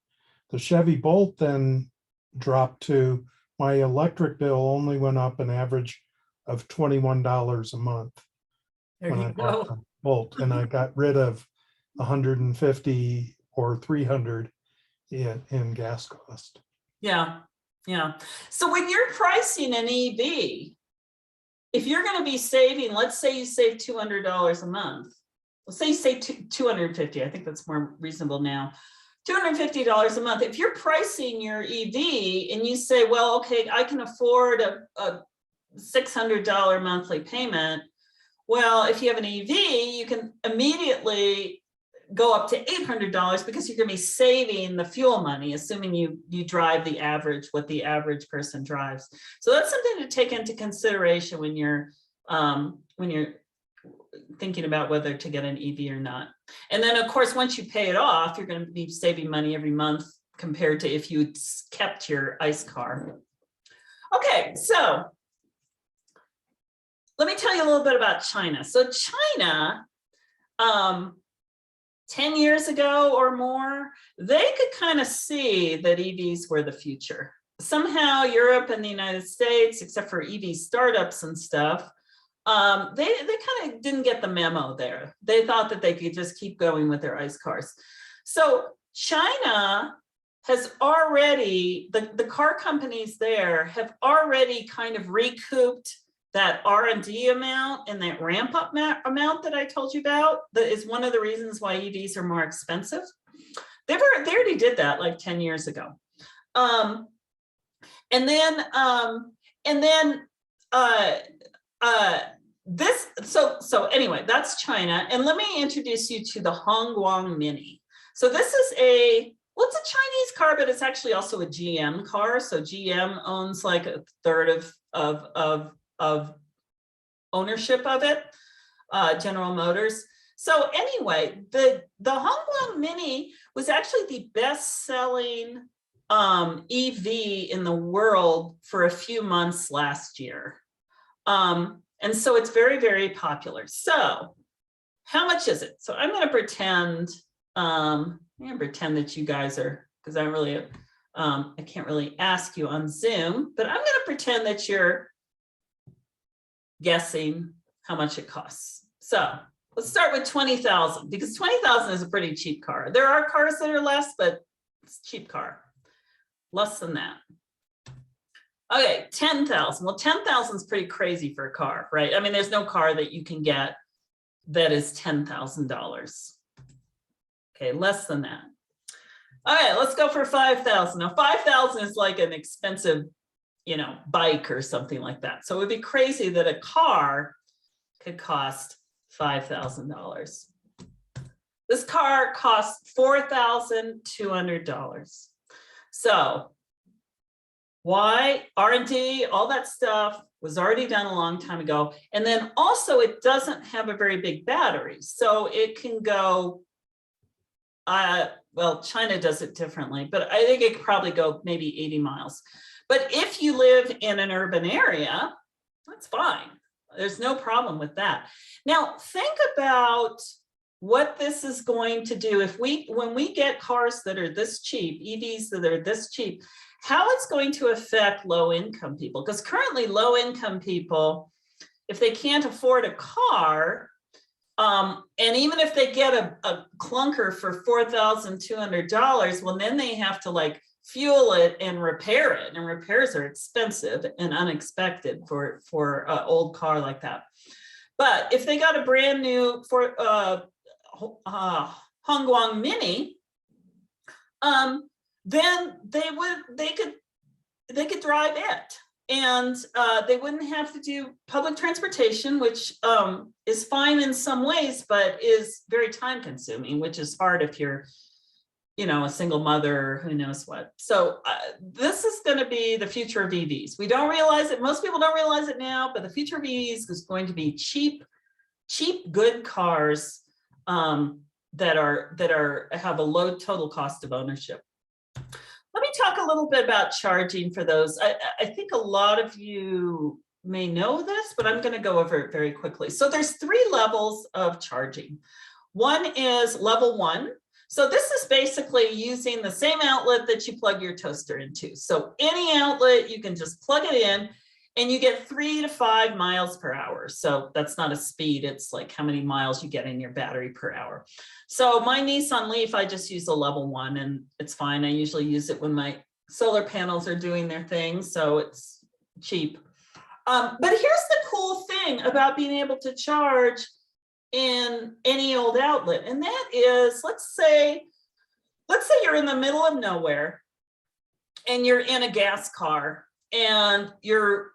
The Chevy Bolt then dropped to, my electric bill only went up an average of $21 a month. There when you I bought go. the Bolt, and I got rid of 150 or 300 in gas cost. Yeah. So when you're pricing an EV, if you're going to be saving, let's say you save $200 a month. Let's say you save $250. I think that's more reasonable now. $250 a month. If you're pricing your EV and you say, well, okay, I can afford a $600 monthly payment. Well, if you have an EV, you can immediately go up to $800 because you're going to be saving the fuel money, assuming you drive the average, what the average person drives. So that's something to take into consideration when you're thinking about whether to get an EV or not. And then, of course, once you pay it off, you're going to be saving money every month compared to if you kept your ICE car. Okay, so let me tell you a little bit about China. So China, 10 years ago or more, they could kind of see that EVs were the future. Somehow Europe and the United States, except for EV startups and stuff, they kind of didn't get the memo there. They thought that they could just keep going with their ICE cars. So China has already, the car companies there have already kind of recouped that R&D amount and that ramp up amount that I told you about. That is one of the reasons why EVs are more expensive. They already did that like 10 years ago. So anyway, that's China. And let me introduce you to the Hongguang Mini. So this is it's a Chinese car, but it's actually also a GM car. So GM owns like a third of of ownership of it, General Motors. So anyway, the Hongguang Mini was actually the best-selling EV in the world for a few months last year. And so it's very, very popular. So how much is it? So I'm going to pretend, that you guys are, because I really, I can't really ask you on Zoom, but I'm going to pretend that you're guessing how much it costs. So let's start with 20,000, because 20,000 is a pretty cheap car. There are cars that are less, but it's a cheap car. Less than that. Okay, 10,000. Well, 10,000 is pretty crazy for a car, right? I mean, there's no car that you can get that is $10,000. Okay, less than that. Okay, let's go for 5,000. Now, 5,000 is like an expensive, bike or something like that. So it would be crazy that a car could cost $5,000. This car costs $4,200. So why? R&D, all that stuff was already done a long time ago. And then also it doesn't have a very big battery. So it can go, well, China does it differently, but I think it could probably go maybe 80 miles. But if you live in an urban area, that's fine. There's no problem with that. Now think about what this is going to do when we get cars that are this cheap, EVs that are this cheap, how it's going to affect low-income people. Because currently low-income people, if they can't afford a car, and even if they get a clunker for $4,200, well, then they have to like fuel it and repair it. And repairs are expensive and unexpected for an old car like that. But if they got a brand new Hongguang Mini, then they could drive it, and they wouldn't have to do public transportation, which is fine in some ways, but is very time consuming, which is hard if you're, a single mother, who knows what. So this is going to be the future of EVs. We don't realize it. Most people don't realize it now, but the future of EVs is going to be cheap, good cars that have a low total cost of ownership. Let me talk a little bit about charging for those. I think a lot of you may know this, but I'm going to go over it very quickly. So there's 3 levels of charging. One is level 1. So this is basically using the same outlet that you plug your toaster into. So any outlet, you can just plug it in and you get 3 to 5 miles per hour. So that's not a speed, it's like how many miles you get in your battery per hour. So my Nissan Leaf, I just use a level 1 and it's fine. I usually use it when my solar panels are doing their thing, so it's cheap. But here's the cool thing about being able to charge in any old outlet, and that is, let's say you're in the middle of nowhere and you're in a gas car and you're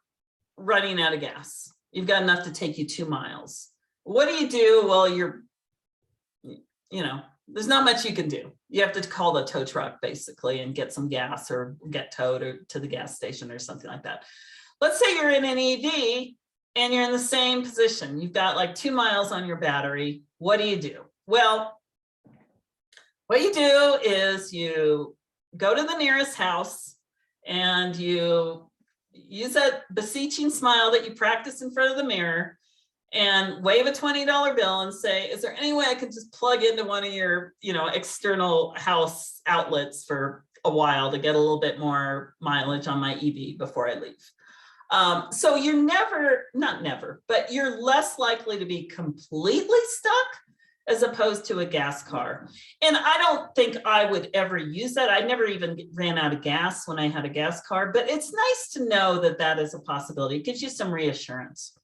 running out of gas. You've got enough to take you 2 miles. What do? Well, there's not much you can do. You have to call the tow truck basically and get some gas or get towed to the gas station or something like that. Let's say you're in an EV and you're in the same position. You've got like 2 miles on your battery. What do? Well, what you do is you go to the nearest house and you use that beseeching smile that you practice in front of the mirror and wave a $20 bill and say, is there any way I could just plug into one of your, external house outlets for a while to get a little bit more mileage on my EV before I leave? So you're not never, but you're less likely to be completely stuck as opposed to a gas car. And I don't think I would ever use that. I never even ran out of gas when I had a gas car, but it's nice to know that that is a possibility. It gives you some reassurance.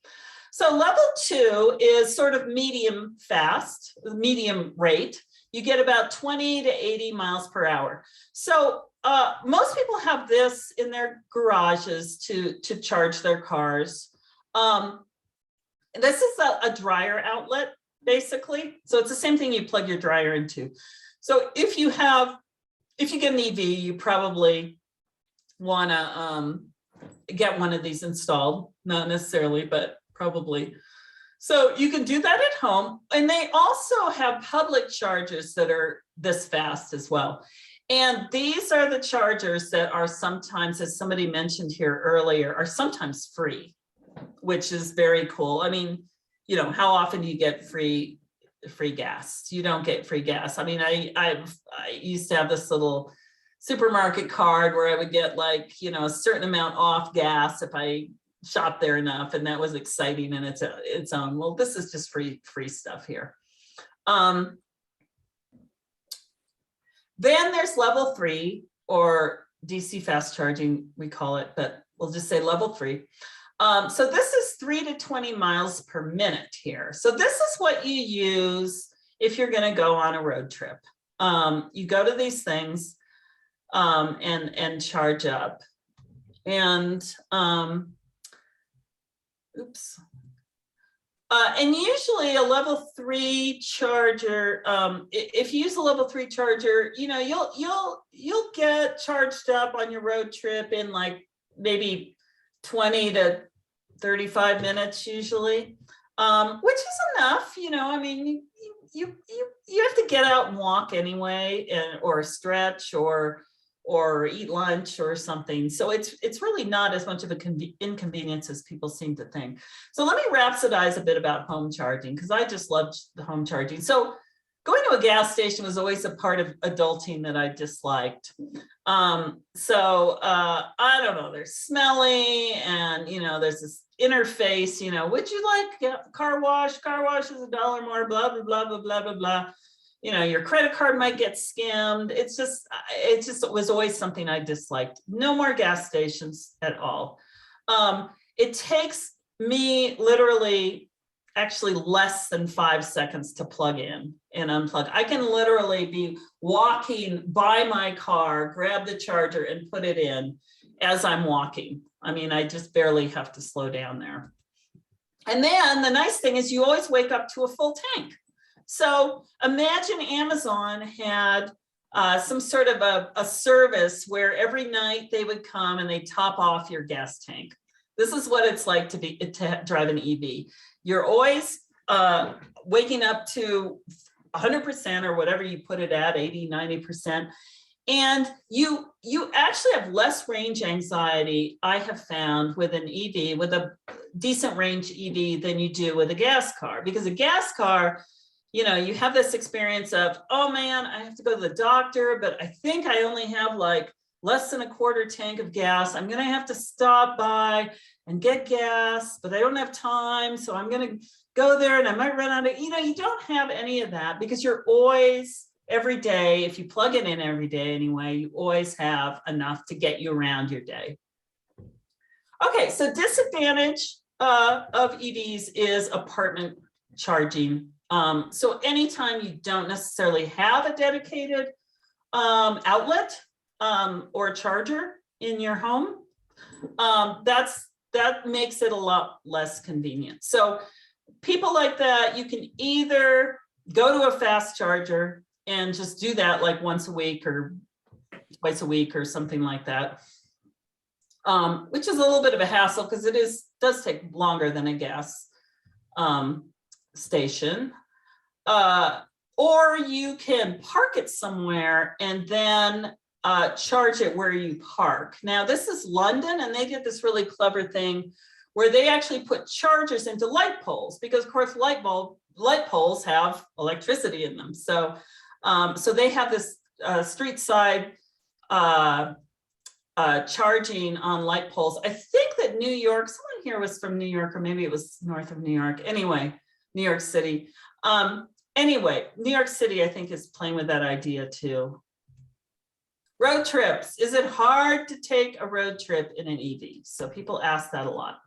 So level 2 is sort of medium fast, medium rate. You get about 20 to 80 miles per hour. So most people have this in their garages to charge their cars. This is a dryer outlet, basically. So it's the same thing you plug your dryer into. So if you get an EV, you probably want to get one of these installed, not necessarily, but probably. So you can do that at home. And they also have public chargers that are this fast as well. And these are the chargers that are sometimes, as somebody mentioned here earlier, are sometimes free, which is very cool. I mean, you know, how often do you get free gas? You don't get free gas. I mean, I used to have this little supermarket card where I would get like, you know, a certain amount off gas if I shop there enough, and that was exciting in its own. Well, this is just free stuff here. Then there's level 3, or DC fast charging, we call it, but we'll just say level 3. So this is 3 to 20 miles per minute here. So this is what you use if you're going to go on a road trip. You go to these things and charge up. And oops. And usually a level 3 charger, if you use a level 3 charger, you know, you'll get charged up on your road trip in like maybe 20 to 35 minutes usually, which is enough, you know. I mean, you have to get out and walk anyway, or stretch, or eat lunch or something. So it's really not as much of an inconvenience as people seem to think. So let me rhapsodize a bit about home charging, because I just loved the home charging. So going to a gas station was always a part of adulting that I disliked. I don't know, they're smelly, and you know, there's this interface, you know, would you like car wash? Car wash is $1 more, blah, blah, blah, blah, blah, blah, blah. You know, your credit card might get scammed. It was always something I disliked. No more gas stations at all. It takes me literally actually less than 5 seconds to plug in and unplug. I can literally be walking by my car, grab the charger and put it in as I'm walking. I mean, I just barely have to slow down there. And then the nice thing is you always wake up to a full tank. So imagine Amazon had some sort of a service where every night they would come and they top off your gas tank. This is what it's like to drive an EV. You're always waking up to 100% or whatever you put it at, 80, 90%. And you actually have less range anxiety, I have found, with an EV, with a decent range EV, than you do with a gas car. Because a gas car, you know, you have this experience of, oh man, I have to go to the doctor, but I think I only have like less than a quarter tank of gas. I'm going to have to stop by and get gas, but I don't have time. So I'm going to go there and I might run out of, you know, you don't have any of that, because you're always, every day, if you plug it in every day anyway, you always have enough to get you around your day. Okay, so disadvantage of EVs is apartment charging. So anytime you don't necessarily have a dedicated outlet or a charger in your home, that makes it a lot less convenient. So people like that, you can either go to a fast charger and just do that like once a week or twice a week or something like that, which is a little bit of a hassle because it does take longer than a gas station. Or you can park it somewhere and then charge it where you park. Now, this is London, and they did this really clever thing where they actually put chargers into light poles, because of course light poles have electricity in them. So they have this street side charging on light poles. I think that New York, someone here was from New York, or maybe it was north of New York. Anyway, New York City. Anyway, New York City, I think, is playing with that idea too. Road trips. Is it hard to take a road trip in an EV? So people ask that a lot.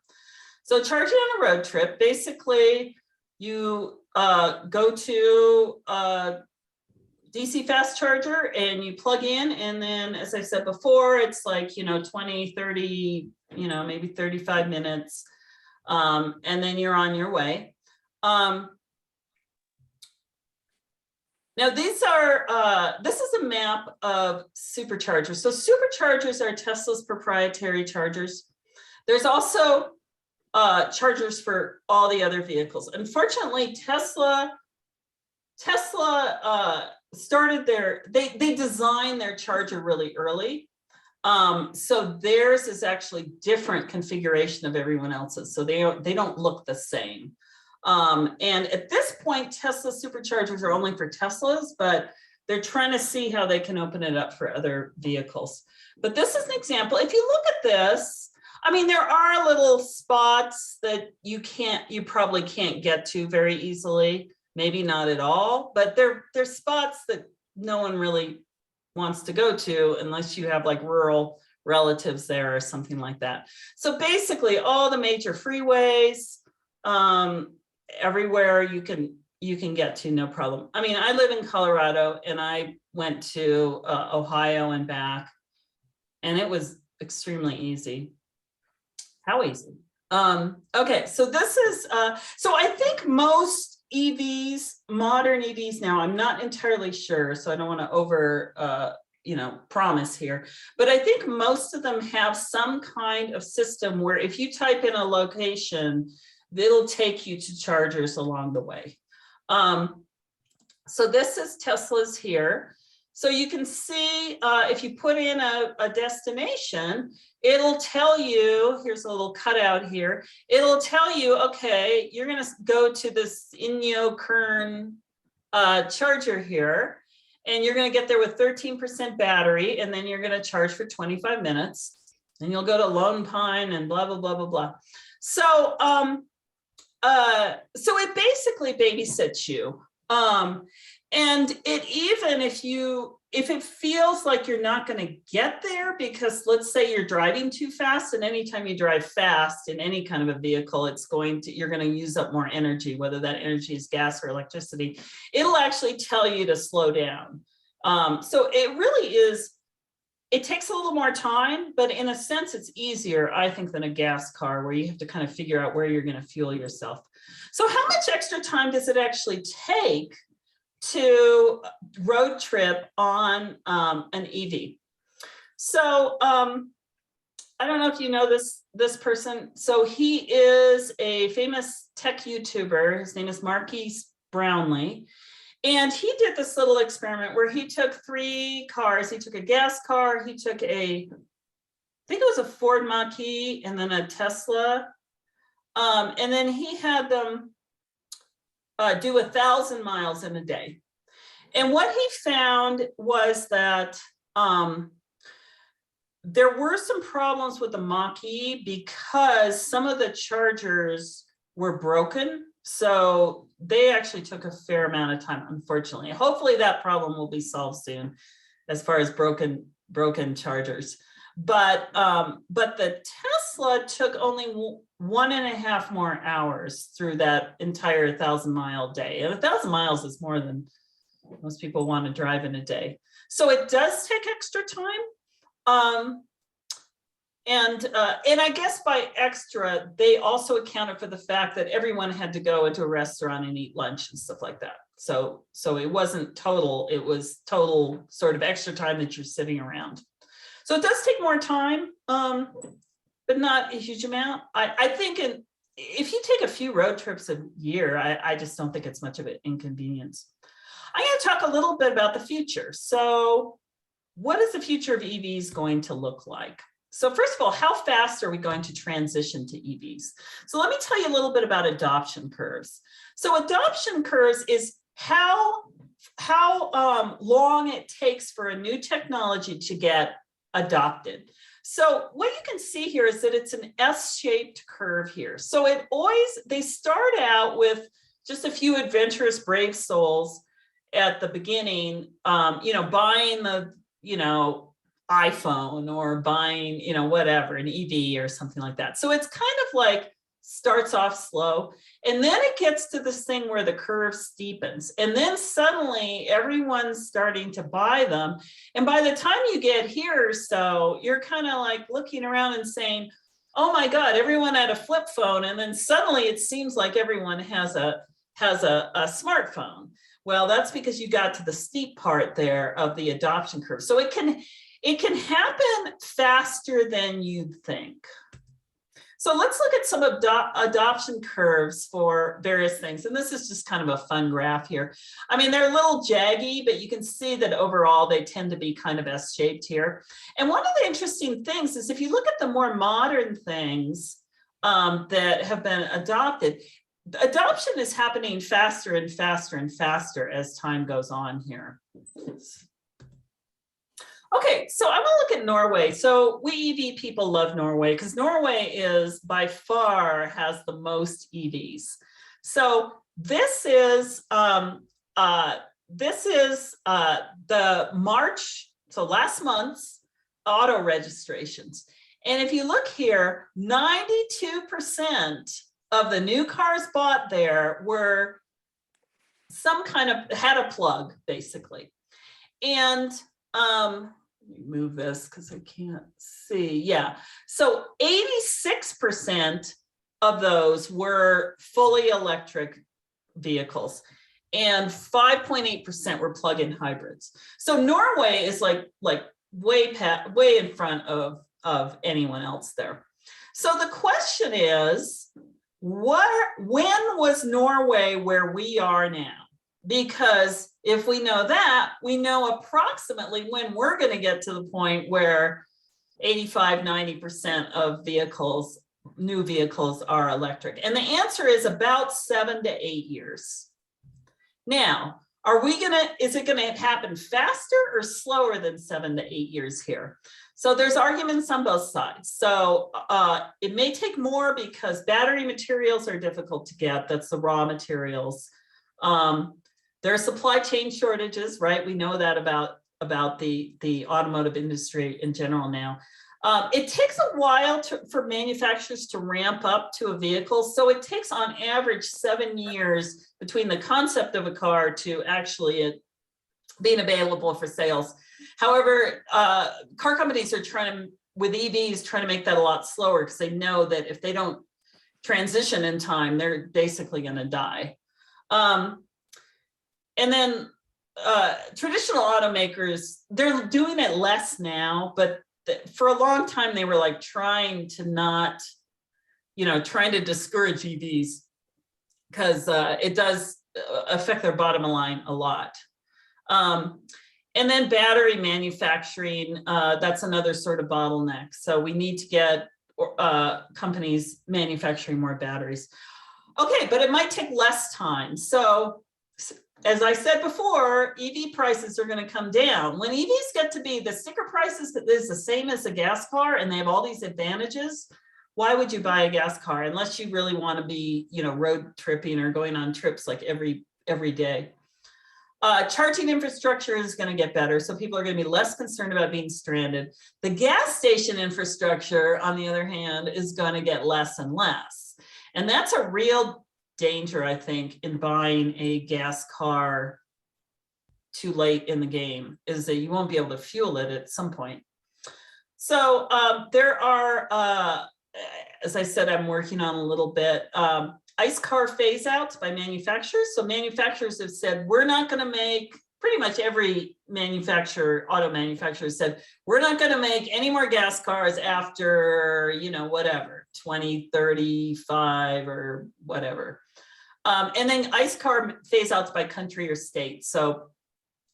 So charging on a road trip, basically you go to a DC fast charger and you plug in, and then, as I said before, it's like, 20, 30, maybe 35 minutes, and then you're on your way. Now these are, this is a map of superchargers. So superchargers are Tesla's proprietary chargers. There's also chargers for all the other vehicles. Unfortunately, Tesla started they designed their charger really early. So theirs is actually different configuration of everyone else's. So they don't look the same. And at this point, Tesla superchargers are only for Teslas, but they're trying to see how they can open it up for other vehicles. But this is an example. If you look at this, I mean, there are little spots that you probably can't get to very easily, maybe not at all, but there's spots that no one really wants to go to unless you have like rural relatives there or something like that. So basically all the major freeways, everywhere you can get to, no problem. I mean, I live in Colorado and I went to Ohio and back, and it was extremely easy. How easy? Okay, so this is, so I think most EVs, modern EVs now, I'm not entirely sure, so I don't want to over, promise here, but I think most of them have some kind of system where if you type in a location, it'll take you to chargers along the way. So this is Tesla's here. So you can see if you put in a destination, it'll tell you, here's a little cutout here, it'll tell you, okay, you're gonna go to this Inyo Kern charger here, and you're gonna get there with 13% battery, and then you're gonna charge for 25 minutes, and you'll go to Lone Pine and blah, blah, blah, blah, blah. So, so it basically babysits you. And it even if it feels like you're not going to get there, because let's say you're driving too fast, and anytime you drive fast in any kind of a vehicle, you're going to use up more energy, whether that energy is gas or electricity, it'll actually tell you to slow down. So it really is, it takes a little more time, but in a sense, it's easier, I think, than a gas car where you have to kind of figure out where you're going to fuel yourself. So how much extra time does it actually take to road trip on an EV? So I don't know if you know this person. So he is a famous tech YouTuber. His name is Marquise Brownlee. And he did this little experiment where he took 3 cars. He took a gas car, he took I think it was a Ford Mach-E, and then a Tesla. And then he had them do 1,000 miles in a day. And what he found was that there were some problems with the Mach-E because some of the chargers were broken. So they actually took a fair amount of time, unfortunately. Hopefully that problem will be solved soon as far as broken chargers. But the Tesla took only 1.5 more hours through that entire 1,000-mile day. And 1,000 miles is more than most people want to drive in a day. So it does take extra time. And I guess by extra, they also accounted for the fact that everyone had to go into a restaurant and eat lunch and stuff like that. So it wasn't total, it was total sort of extra time that you're sitting around. So it does take more time, but not a huge amount. I think if you take a few road trips a year, I just don't think it's much of an inconvenience. I'm going to talk a little bit about the future. So what is the future of EVs going to look like? So first of all, how fast are we going to transition to EVs? So let me tell you a little bit about adoption curves. So adoption curves is how long it takes for a new technology to get adopted. So what you can see here is that it's an S-shaped curve here. So they start out with just a few adventurous, brave souls at the beginning, buying the, iPhone or buying, whatever, an EV or something like that. So it's kind of like starts off slow, and then it gets to this thing where the curve steepens, and then suddenly everyone's starting to buy them. And by the time you get here, so you're kind of like looking around and saying, oh my God, everyone had a flip phone. And then suddenly it seems like everyone has a smartphone. Well, that's because you got to the steep part there of the adoption curve. So it can happen faster than you'd think. So let's look at some adoption curves for various things. And this is just kind of a fun graph here. I mean, they're a little jaggy, but you can see that overall they tend to be kind of S-shaped here. And one of the interesting things is if you look at the more modern things that have been adopted, adoption is happening faster and faster and faster as time goes on here. Okay, so I'm gonna look at Norway. So we EV people love Norway because Norway is by far has the most EVs. So this is the March, so last month's auto registrations. And if you look here, 92% of the new cars bought there were some kind of, had a plug basically. And let me move this because I can't see. Yeah. So 86% of those were fully electric vehicles and 5.8% were plug-in hybrids. So Norway is like way in front of anyone else there. So the question is, when was Norway where we are now? Because if we know that, we know approximately when we're going to get to the point where 85–90% of vehicles, new vehicles, are electric. And the answer is about 7 to 8 years. Now, is it going to happen faster or slower than 7 to 8 years here? So there's arguments on both sides. So it may take more because battery materials are difficult to get. That's the raw materials. There are supply chain shortages, right? We know that about the automotive industry in general now. It takes a while for manufacturers to ramp up to a vehicle. So it takes on average 7 years between the concept of a car to actually it being available for sales. However, car companies are with EVs, trying to make that a lot slower because they know that if they don't transition in time, they're basically going to die. And then traditional automakers, they're doing it less now, but for a long time, they were like trying to not, trying to discourage EVs because it does affect their bottom line a lot. And then battery manufacturing, that's another sort of bottleneck. So we need to get companies manufacturing more batteries. Okay, but it might take less time. So as I said before, EV prices are going to come down. When EVs get to be the sticker prices that is the same as a gas car and they have all these advantages, why would you buy a gas car unless you really want to be, road tripping or going on trips like every day? Charging infrastructure is going to get better, so people are going to be less concerned about being stranded. The gas station infrastructure, on the other hand, is going to get less and less. And that's a real danger, I think, in buying a gas car too late in the game, is that you won't be able to fuel it at some point. So there are, as I said, I'm working on a little bit, ICE car phase outs by manufacturers. So manufacturers have said, we're not going to make, pretty much every auto manufacturer said, we're not going to make any more gas cars after, whatever, 2035 or whatever. And then ICE car phase outs by country or state. So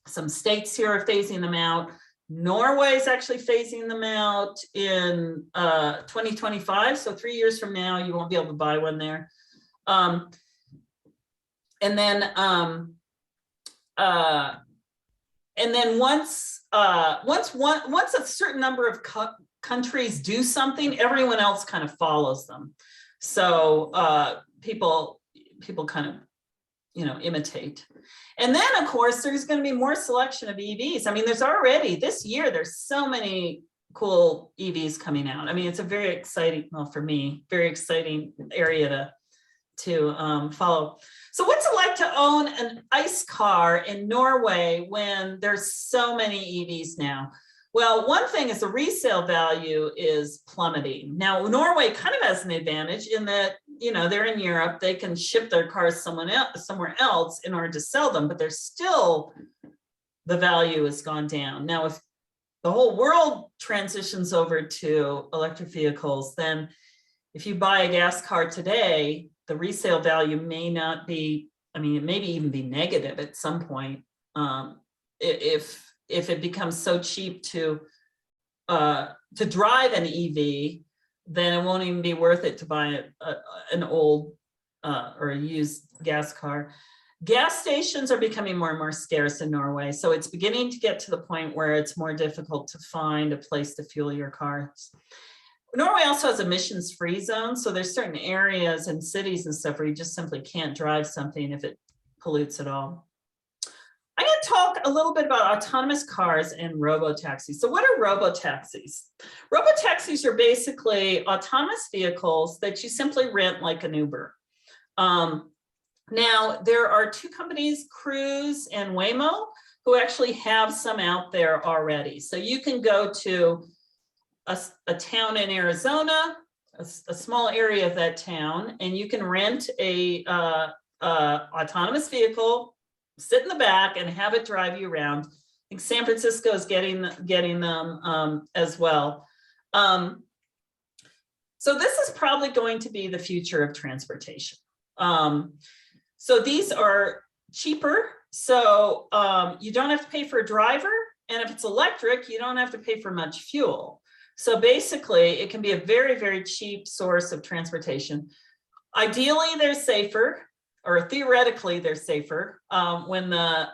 some states here are phasing them out. Norway is actually phasing them out in 2025. So 3 years from now, you won't be able to buy one there. And then once a certain number of countries do something, everyone else kind of follows them. So people kind of, imitate. And then of course, there's going to be more selection of EVs. I mean, there's already this year, there's so many cool EVs coming out. I mean, it's a very exciting, well, for me, very exciting area to follow. So what's it like to own an ICE car in Norway when there's so many EVs now? Well, one thing is the resale value is plummeting. Now, Norway kind of has an advantage in that, they're in Europe, they can ship their cars somewhere else in order to sell them, but there's still, the value has gone down. Now, if the whole world transitions over to electric vehicles, then if you buy a gas car today, the resale value may not be, I mean, it maybe even be negative at some point. If it becomes so cheap to drive an EV, then it won't even be worth it to buy an old or a used gas car. Gas stations are becoming more and more scarce in Norway, so it's beginning to get to the point where it's more difficult to find a place to fuel your cars. Norway also has emissions-free zones, so there's certain areas and cities and stuff where you just simply can't drive something if it pollutes at all. I'm going to talk a little bit about autonomous cars and robo-taxis. So what are robo-taxis? Robo-taxis are basically autonomous vehicles that you simply rent like an Uber. Now, there are two companies, Cruise and Waymo, who actually have some out there already. So you can go to a town in Arizona, a small area of that town, and you can rent a autonomous vehicle, sit in the back and have it drive you around. I think San Francisco is getting them as well. So this is probably going to be the future of transportation. So these are cheaper. So you don't have to pay for a driver. And if it's electric, you don't have to pay for much fuel. So basically, it can be a very, very cheap source of transportation. Ideally, they're safer, or theoretically, they're safer when the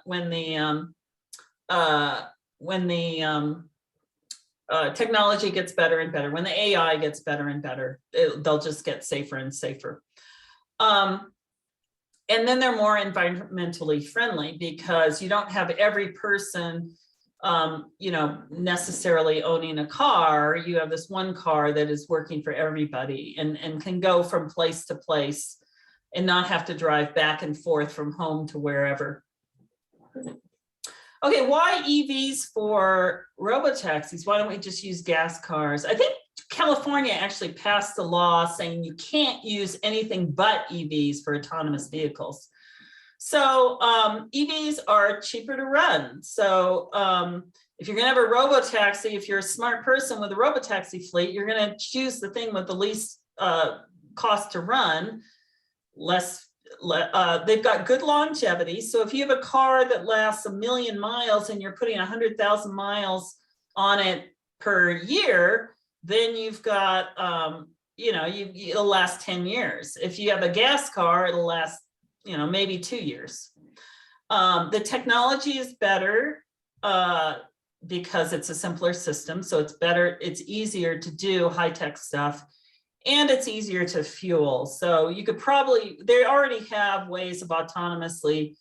technology gets better and better. When the AI gets better and better, they'll just get safer and safer. And then they're more environmentally friendly because you don't have every person necessarily owning a car. You have this one car that is working for everybody and can go from place to place and not have to drive back and forth from home to wherever. Okay, why EVs for robotaxis? Why don't we just use gas cars? I think California actually passed a law saying you can't use anything but EVs for autonomous vehicles. So EVs are cheaper to run. So if you're gonna have a robotaxi, if you're a smart person with a robotaxi fleet, you're gonna choose the thing with the least cost to run. They've got good longevity. So if you have a car that lasts 1 million miles and you're putting 100,000 miles on it per year, then you've got, it'll last 10 years. If you have a gas car, it'll last, maybe 2 years. The technology is better because it's a simpler system. So it's better, it's easier to do high-tech stuff, and it's easier to fuel. So you could probably, they already have ways of autonomously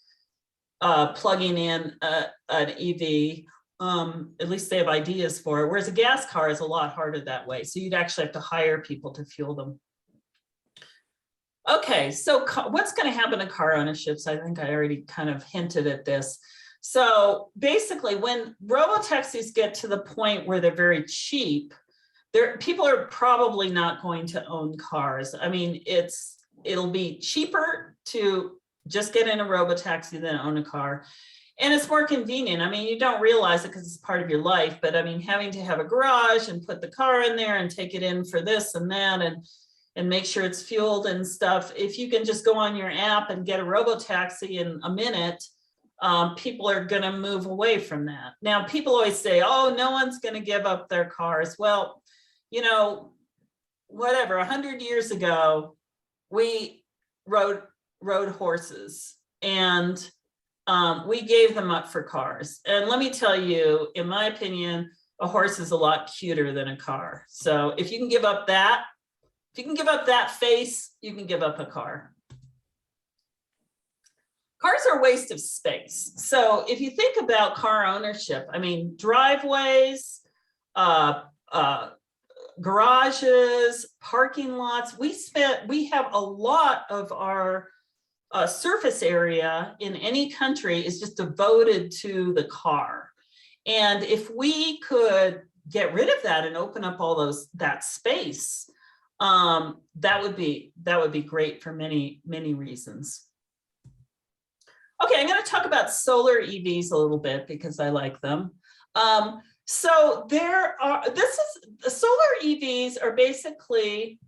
plugging in an EV. At least they have ideas for it, whereas a gas car is a lot harder that way. So you'd actually have to hire people to fuel them. Okay, so what's going to happen to car ownerships? I think I already kind of hinted at this. So basically, when robotaxis get to the point where they're very cheap, people are probably not going to own cars. I mean, it'll be cheaper to just get in a robotaxi than own a car. And it's more convenient. I mean, you don't realize it because it's part of your life, but I mean, having to have a garage and put the car in there and take it in for this and that and make sure it's fueled and stuff. If you can just go on your app and get a robotaxi in a minute, people are going to move away from that. Now, people always say, oh, no one's going to give up their cars. Well, whatever, 100 years ago, we rode horses and we gave them up for cars. And let me tell you, in my opinion, a horse is a lot cuter than a car. So if you can give up that, face, you can give up a car. Cars are a waste of space. So if you think about car ownership, I mean, driveways, garages, parking lots, we have a lot of our surface area in any country is just devoted to the car. And if we could get rid of that and open up all that space, that would be great for many, many reasons. Okay, I'm going to talk about solar EVs a little bit because I like them. So solar EVs are basically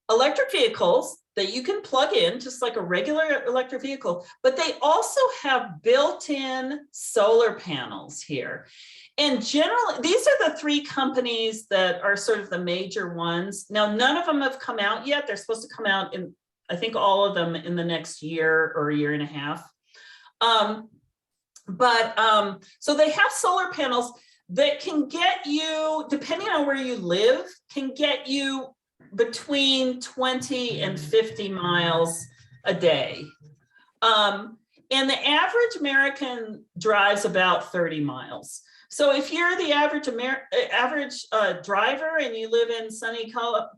electric vehicles that you can plug in just like a regular electric vehicle, but they also have built-in solar panels here. And generally, these are the three companies that are sort of the major ones. Now, none of them have come out yet. They're supposed to come out in, I think all of them in the next year or a year and a half. So they have solar panels that can get you, depending on where you live, can get you between 20 and 50 miles a day. And the average American drives about 30 miles. So if you're the average driver and you live in sunny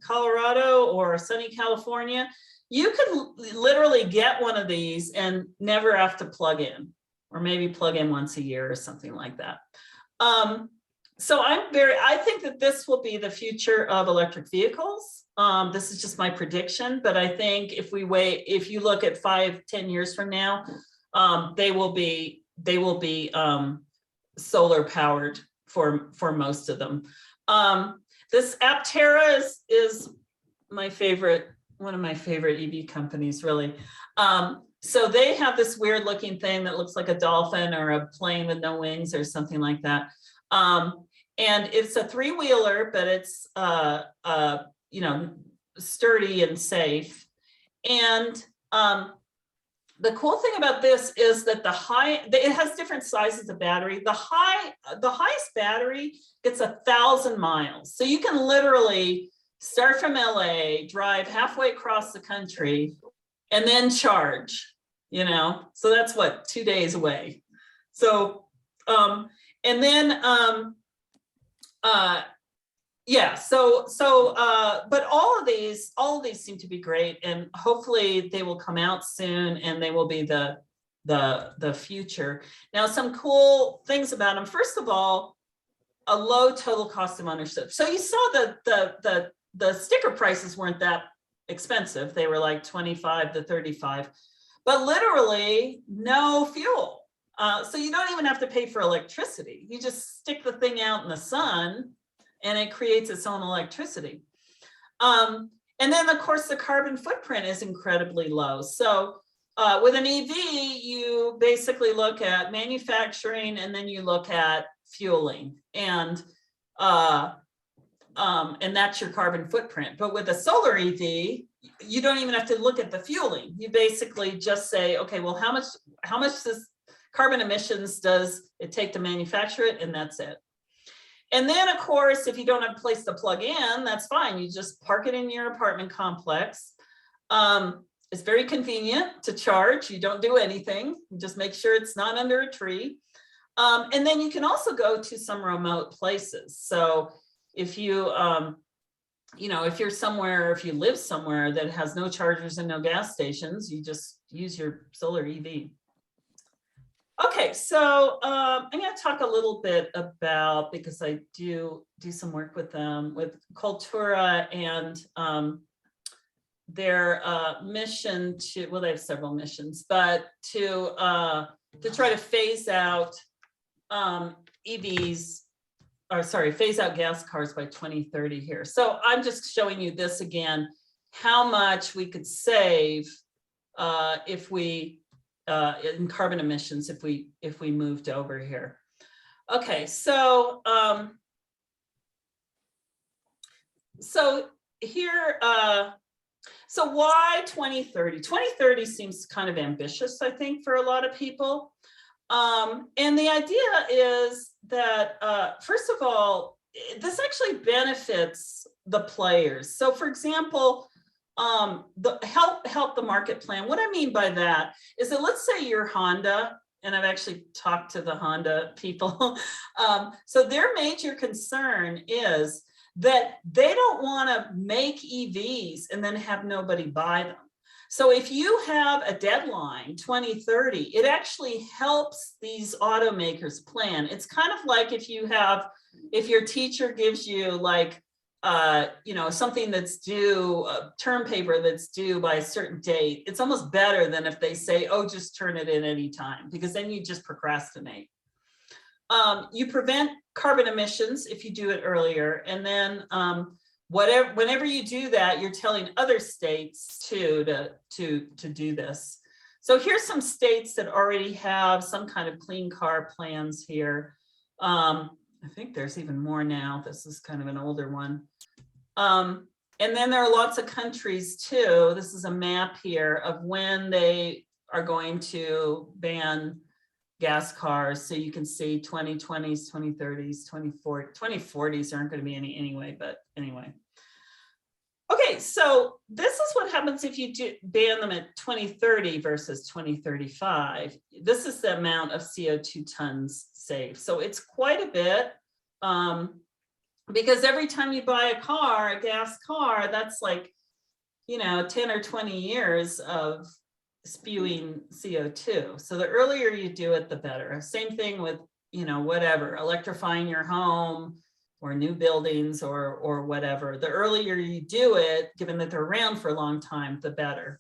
Colorado or sunny California, you could literally get one of these and never have to plug in, or maybe plug in once a year or something like that. So I think that this will be the future of electric vehicles. This is just my prediction, but I think if you look at 5-10 years from now, they will be solar powered for most of them. This Aptera is my favorite, one of my favorite EV companies, really. So they have this weird looking thing that looks like a dolphin or a plane with no wings or something like that. And it's a 3-wheeler, but it's sturdy and safe. And the cool thing about this is that it has different sizes of battery. The highest battery gets 1,000 miles. So you can literally start from LA, drive halfway across the country, and then charge, so that's what, 2 days away. So, but all of these seem to be great, and hopefully they will come out soon and they will be the future. Now, some cool things about them. First of all, a low total cost of ownership. So you saw the sticker prices weren't that expensive. They were like 25 to 35, but literally no fuel. So you don't even have to pay for electricity. You just stick the thing out in the sun and it creates its own electricity. And then of course the carbon footprint is incredibly low. So with an EV, you basically look at manufacturing and then you look at fueling, and that's your carbon footprint. But with a solar EV, you don't even have to look at the fueling. You basically just say, okay, well, how much this carbon emissions does it take to manufacture it? And that's it. And then of course, if you don't have a place to plug in, that's fine. You just park it in your apartment complex. It's very convenient to charge. You don't do anything. You just make sure it's not under a tree. And then you can also go to some remote places. So if you, if you're somewhere, if you live somewhere that has no chargers and no gas stations, you just use your solar EV. Okay, so I'm going to talk a little bit about, because I do some work with them, with Cultura and their mission to, well, they have several missions, but to try to phase out EVs, or sorry, phase out gas cars by 2030 here. So I'm just showing you this again, how much we could save if we in carbon emissions if we moved over here. Okay, so here, so why 2030? 2030 seems kind of ambitious, I think, for a lot of people. And the idea is that, first of all, this actually benefits the players. So for example, help the market plan. What I mean by that is that, let's say you're Honda, and I've actually talked to the Honda people. So their major concern is that they don't want to make EVs and then have nobody buy them. So if you have a deadline, 2030, it actually helps these automakers plan. It's kind of like if your teacher gives you like, something that's due, a term paper that's due by a certain date. It's almost better than if they say, oh, just turn it in any time, because then you just procrastinate. You prevent carbon emissions if you do it earlier. And then whenever you do that, you're telling other states too to do this. So here's some states that already have some kind of clean car plans here. I think there's even more now. This is kind of an older one. And then there are lots of countries too. This is a map here of when they are going to ban gas cars. So you can see 2020s, 2030s, 2040s aren't going to be any anyway, but anyway. Okay, so this is what happens if you do ban them at 2030 versus 2035. This is the amount of CO2 tons saved. So it's quite a bit. Because every time you buy a car, a gas car, that's like, 10 or 20 years of spewing CO2. So the earlier you do it, the better. Same thing with, whatever, electrifying your home or new buildings or whatever. The earlier you do it, given that they're around for a long time, the better.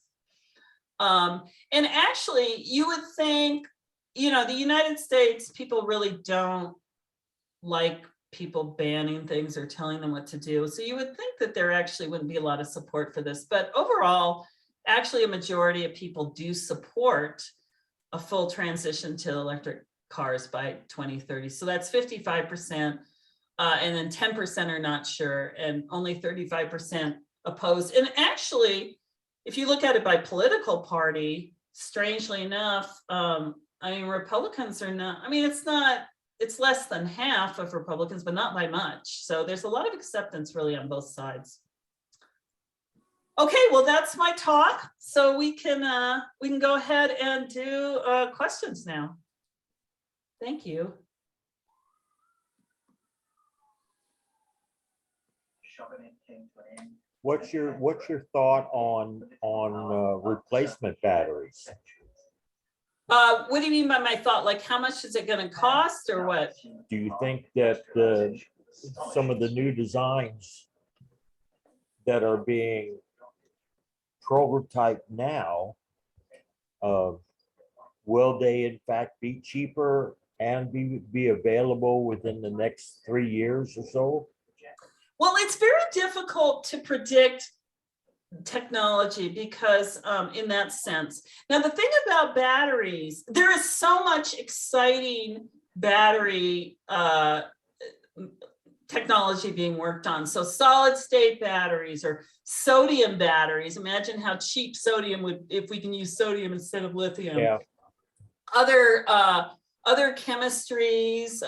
And actually, you would think, the United States, people really don't like people banning things or telling them what to do. So you would think that there actually wouldn't be a lot of support for this. But overall, actually, a majority of people do support a full transition to electric cars by 2030. So that's 55%. And then 10% are not sure, and only 35% opposed. And actually, if you look at it by political party, strangely enough, Republicans are not, it's less than half of Republicans, but not by much. So there's a lot of acceptance really on both sides. Okay, well, that's my talk. So we can go ahead and do questions now. Thank you. What's your thought on replacement batteries? What do you mean by my thought? Like, how much is it going to cost, or what? Do you think that some of the new designs that are being prototyped now, will they in fact be cheaper and be available within the next 3 years or so? Well, it's very difficult to predict technology because in that sense. Now, the thing about batteries, there is so much exciting battery technology being worked on. So solid state batteries or sodium batteries. Imagine how cheap sodium would, if we can use sodium instead of lithium. Yeah. Other chemistries,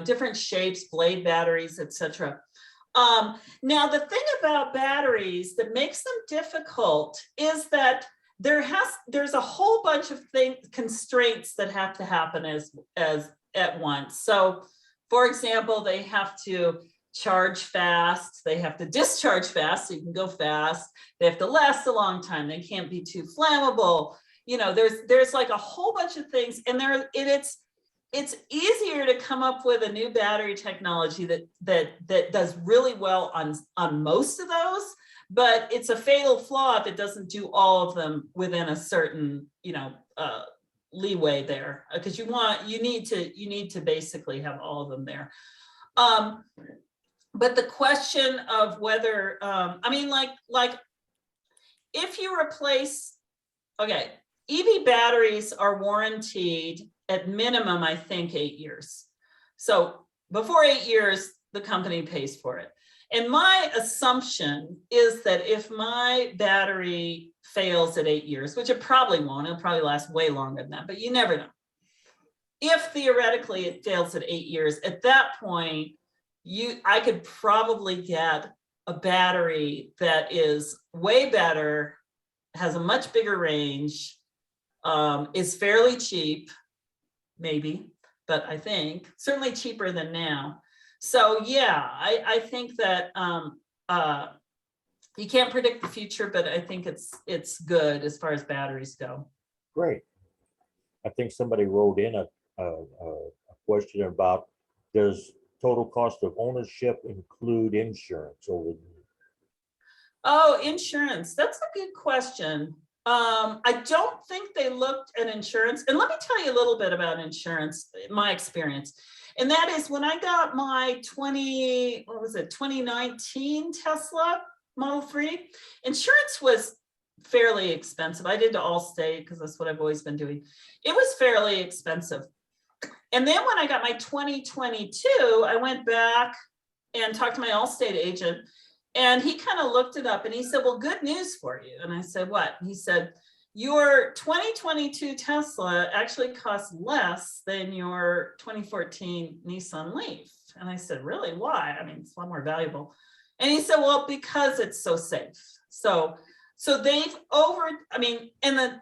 different shapes, blade batteries, etc. Now, the thing about batteries that makes them difficult is that there's a whole bunch of constraints that have to happen as at once. So, for example, they have to charge fast, they have to discharge fast, so you can go fast. They have to last a long time. They can't be too flammable. There's like a whole bunch of things, and it's easier to come up with a new battery technology that does really well on most of those, but it's a fatal flaw if it doesn't do all of them within a certain leeway there, because you need to basically have all of them there. But the question of whether like if you replace, okay, EV batteries are warranted at minimum, I think 8 years. So before 8 years, the company pays for it. And my assumption is that if my battery fails at 8 years, which it probably won't, it'll probably last way longer than that, but you never know. If theoretically it fails at 8 years, at that point, I could probably get a battery that is way better, has a much bigger range, is fairly cheap, maybe, but I think certainly cheaper than now. So yeah, I think that you can't predict the future, but I think it's good as far as batteries go. Great. I think somebody wrote in a question about, does total cost of ownership include insurance? Oh, insurance. That's a good question. I don't think they looked at insurance. And let me tell you a little bit about insurance, my experience. And that is when I got my 2019 Tesla Model 3, insurance was fairly expensive. I did to Allstate because that's what I've always been doing. It was fairly expensive. And then when I got my 2022, I went back and talked to my Allstate agent, and he kind of looked it up and he said, well, good news for you. And I said, what? He said, your 2022 Tesla actually costs less than your 2014 Nissan Leaf. And I said, really? Why? I mean, it's a lot more valuable. And he said, well, because it's so safe. So they've and the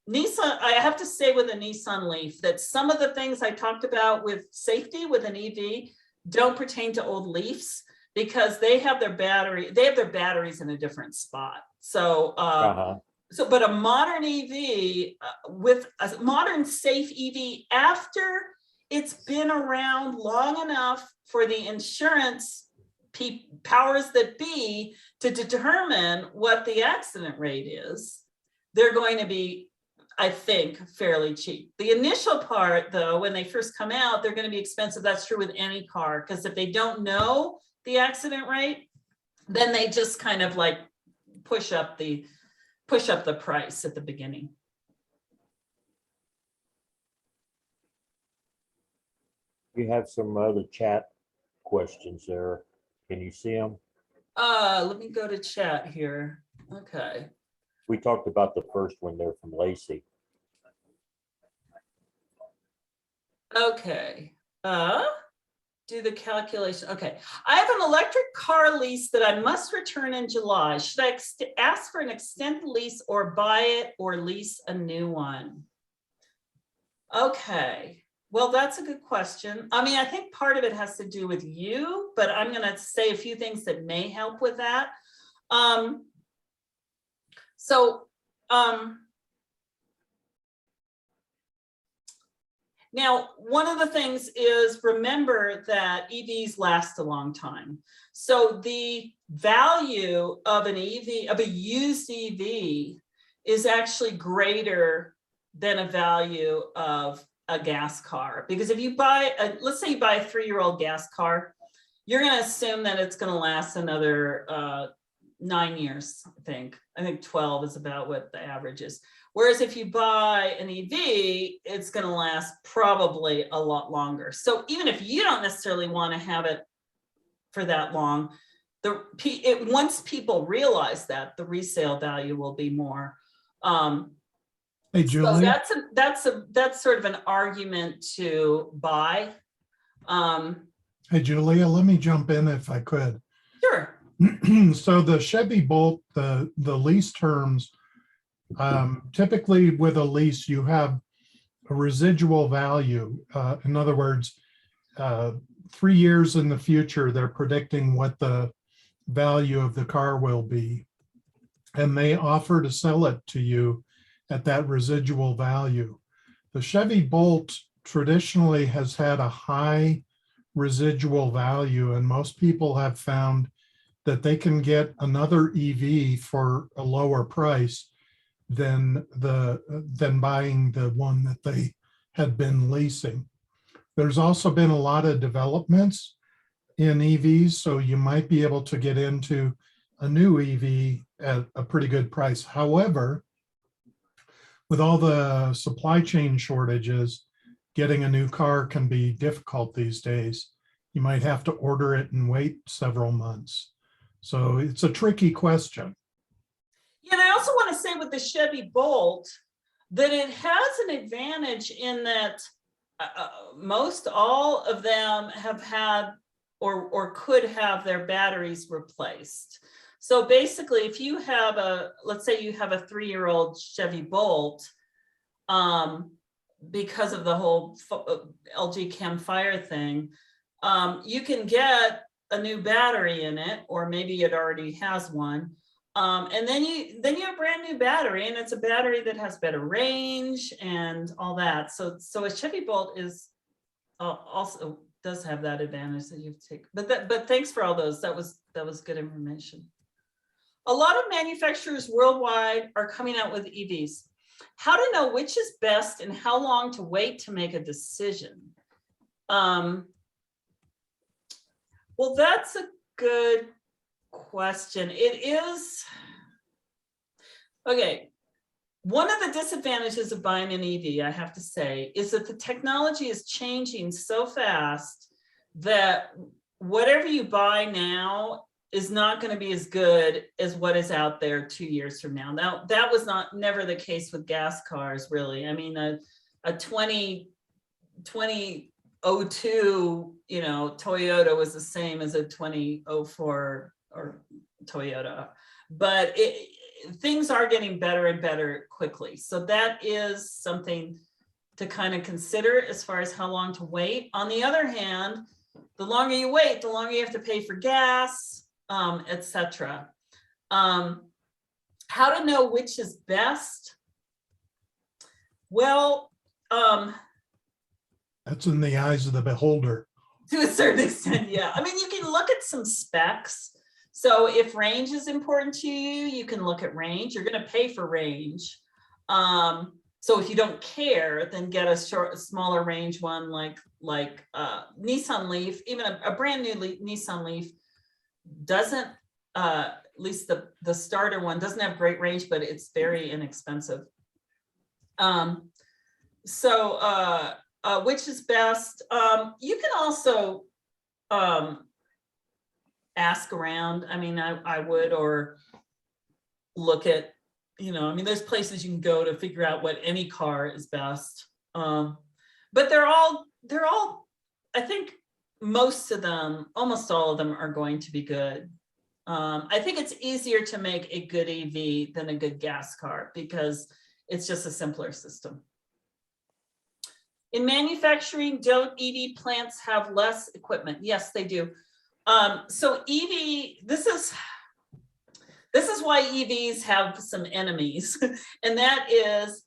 Nissan, I have to say with the Nissan Leaf that some of the things I talked about with safety with an EV don't pertain to old Leafs, because they have their batteries in a different spot. So, but a modern EV with a modern safe EV, after it's been around long enough for the insurance powers that be to determine what the accident rate is, they're going to be, I think, fairly cheap. The initial part, though, when they first come out, they're going to be expensive. That's true with any car, because if they don't know the accident rate, then they just kind of like push up the price at the beginning. We have some other chat questions there. Can you see them? Let me go to chat here. Okay. We talked about the first one there from Lacey. Okay. Do the calculation. Okay. I have an electric car lease that I must return in July. Should I ask for an extended lease or buy it or lease a new one? Okay. Well, that's a good question. I mean, I think part of it has to do with you, but I'm going to say a few things that may help with that. Now, one of the things is, remember that EVs last a long time. So the value of an EV, of a used EV, is actually greater than a value of a gas car. Because if you buy, let's say you buy a 3-year-old gas car, you're going to assume that it's going to last another 9 years, I think. I think 12 is about what the average is. Whereas if you buy an EV, it's going to last probably a lot longer. So even if you don't necessarily want to have it for that long, once people realize that, the resale value will be more. Hey, Julie. So that's sort of an argument to buy. Hey, Julia, let me jump in if I could. Sure. So the Chevy Bolt, the lease terms, typically with a lease, you have a residual value. In other words, 3 years in the future, they're predicting what the value of the car will be, and they offer to sell it to you at that residual value. The Chevy Bolt traditionally has had a high residual value, and most people have found that they can get another EV for a lower price than buying the one that they had been leasing. There's also been a lot of developments in EVs, so you might be able to get into a new EV at a pretty good price. However, with all the supply chain shortages, getting a new car can be difficult these days. You might have to order it and wait several months. So it's a tricky question. Yeah, and I also want to say with the Chevy Bolt that it has an advantage in that most all of them have had or could have their batteries replaced. So basically, if you have let's say you have a 3-year-old Chevy Bolt, because of the whole LG Chem Fire thing, you can get a new battery in it, or maybe it already has one. And then you have a brand new battery, and it's a battery that has better range and all that. So a Chevy Bolt is also does have that advantage that you take. But thanks for all those. That was good information. A lot of manufacturers worldwide are coming out with EVs. How to know which is best and how long to wait to make a decision? Well, that's a good question. It is, okay. One of the disadvantages of buying an EV, I have to say, is that the technology is changing so fast that whatever you buy now is not going to be as good as what is out there 2 years from now. Now, that was never the case with gas cars, really. I mean, a 2002, Toyota was the same as a 2004 or Toyota, but things are getting better and better quickly. So that is something to kind of consider as far as how long to wait. On the other hand, the longer you wait, the longer you have to pay for gas, etc. How to know which is best? Well, That's in the eyes of the beholder. to a certain extent, yeah. I mean, you can look at some specs. So if range is important to you, you can look at range. You're going to pay for range. So if you don't care, then get a smaller range one like Nissan Leaf. Even a brand new Nissan Leaf doesn't, at least the starter one doesn't have great range, but it's very inexpensive. Which is best? You can also ask around. I mean, I would, or look at, I mean, there's places you can go to figure out what any car is best. But they're all, I think most of them, almost all of them are going to be good. I think it's easier to make a good EV than a good gas car because it's just a simpler system. In manufacturing, don't EV plants have less equipment? Yes, they do. So EV, this is why EVs have some enemies, and that is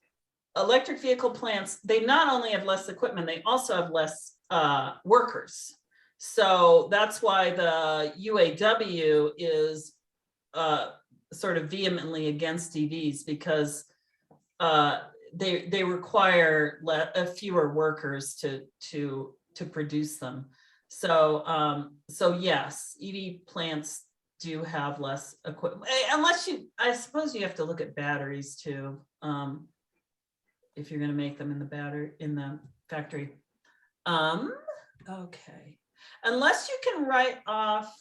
electric vehicle plants. They not only have less equipment, they also have less workers. So that's why the UAW is sort of vehemently against EVs, because they require fewer workers to produce them. So yes, EV plants do have less equipment, unless I suppose you have to look at batteries too, if you're going to make them in the factory. Okay, unless you can write off.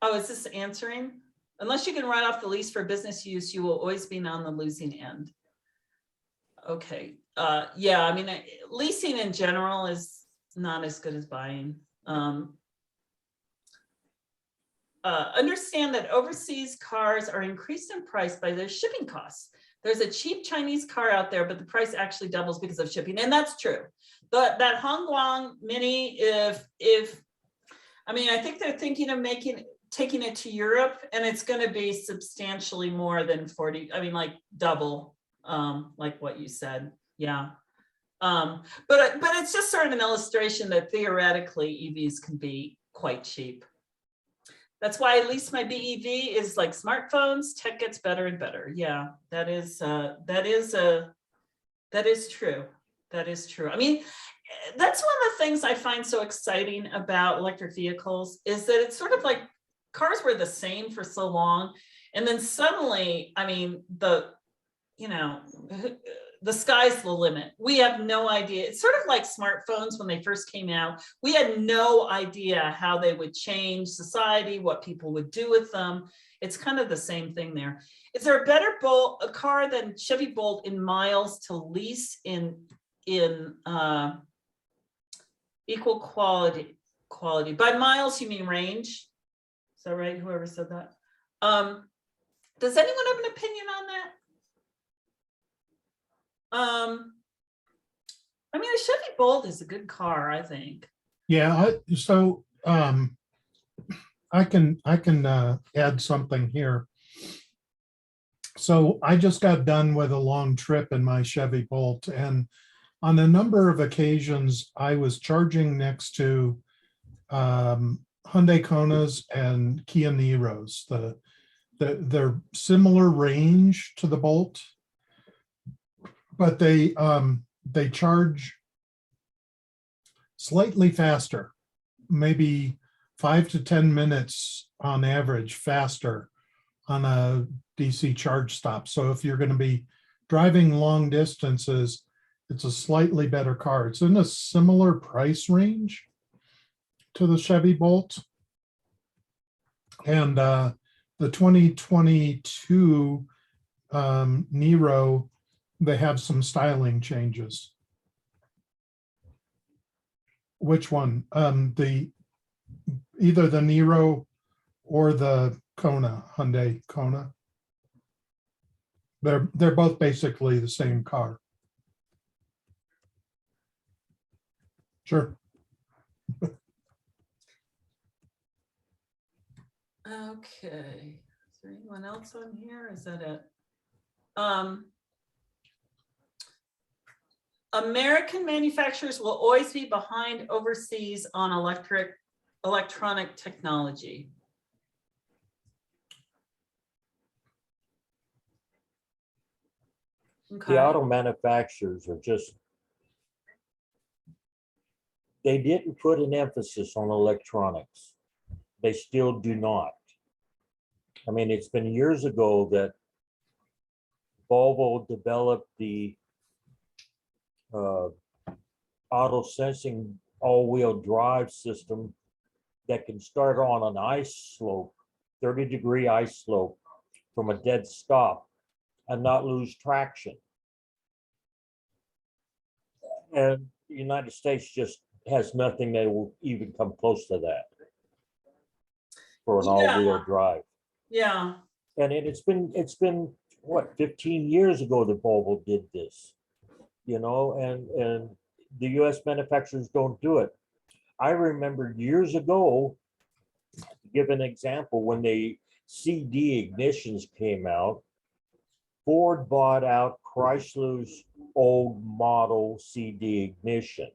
Oh, is this answering? Unless you can write off the lease for business use, you will always be on the losing end. Okay, yeah, I mean, leasing in general is not as good as buying. Understand that overseas cars are increased in price by their shipping costs. There's a cheap Chinese car out there, but the price actually doubles because of shipping, and that's true. But that Hongguang Mini, I mean, I think they're thinking of taking it to Europe, and it's going to be substantially more than 40. I mean, like double, like what you said. Yeah. But it's just sort of an illustration that theoretically EVs can be quite cheap. That's why at least my BEV is like smartphones. Tech gets better and better. Yeah, that is true. That is true. I mean, that's one of the things I find so exciting about electric vehicles, is that it's sort of like cars were the same for so long, and then suddenly, I mean, the sky's the limit. We have no idea. It's sort of like smartphones when they first came out. We had no idea how they would change society, what people would do with them. It's kind of the same thing there. Is there a better car than Chevy Bolt in miles to lease in equal quality? By miles, you mean range? Is that right? Whoever said that. Does anyone have an opinion on that? I mean, a Chevy Bolt is a good car, I think. Yeah, so I can add something here. So I just got done with a long trip in my Chevy Bolt, and on a number of occasions, I was charging next to Hyundai Konas and Kia Niros, the they're similar range to the Bolt, but they charge slightly faster, maybe 5 to 10 minutes on average faster on a DC charge stop. So if you're going to be driving long distances, it's a slightly better car. It's in a similar price range to the Chevy Bolt. And the 2022 Nero, they have some styling changes. Which one? Either the Nero or the Kona, Hyundai Kona. They're both basically the same car. Sure. Okay, is there anyone else on here? Is that it? American manufacturers will always be behind overseas on electronic technology. Okay. The auto manufacturers are just, they didn't put an emphasis on electronics. They still do not. I mean, it's been years ago that Volvo developed the auto sensing all-wheel drive system that can start on an ice slope, 30-degree ice slope from a dead stop and not lose traction. And the United States just has nothing that will even come close to that for an all-wheel drive. Yeah. And it's been what, 15 years ago that Volvo did this, you know, and the US manufacturers don't do it. I remember years ago, to give an example, when the CD ignitions came out, Ford bought out Chrysler's old model CD ignition.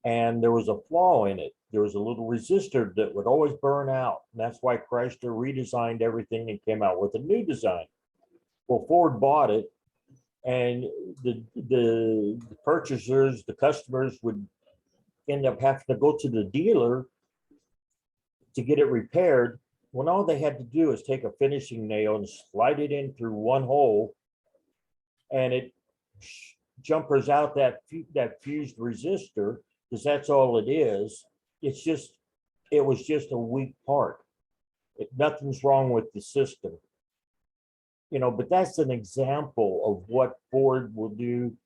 And there was a flaw in it. There was a little resistor that would always burn out. And that's why Chrysler redesigned everything and came out with a new design. Well, Ford bought it, and the purchasers, the customers would end up having to go to the dealer to get it repaired, when all they had to do is take a finishing nail and slide it in through one hole, and it jumpers out that fused resistor, because that's all it is. It was just a weak part. Nothing's wrong with the system. You know, but that's an example of what Ford will do.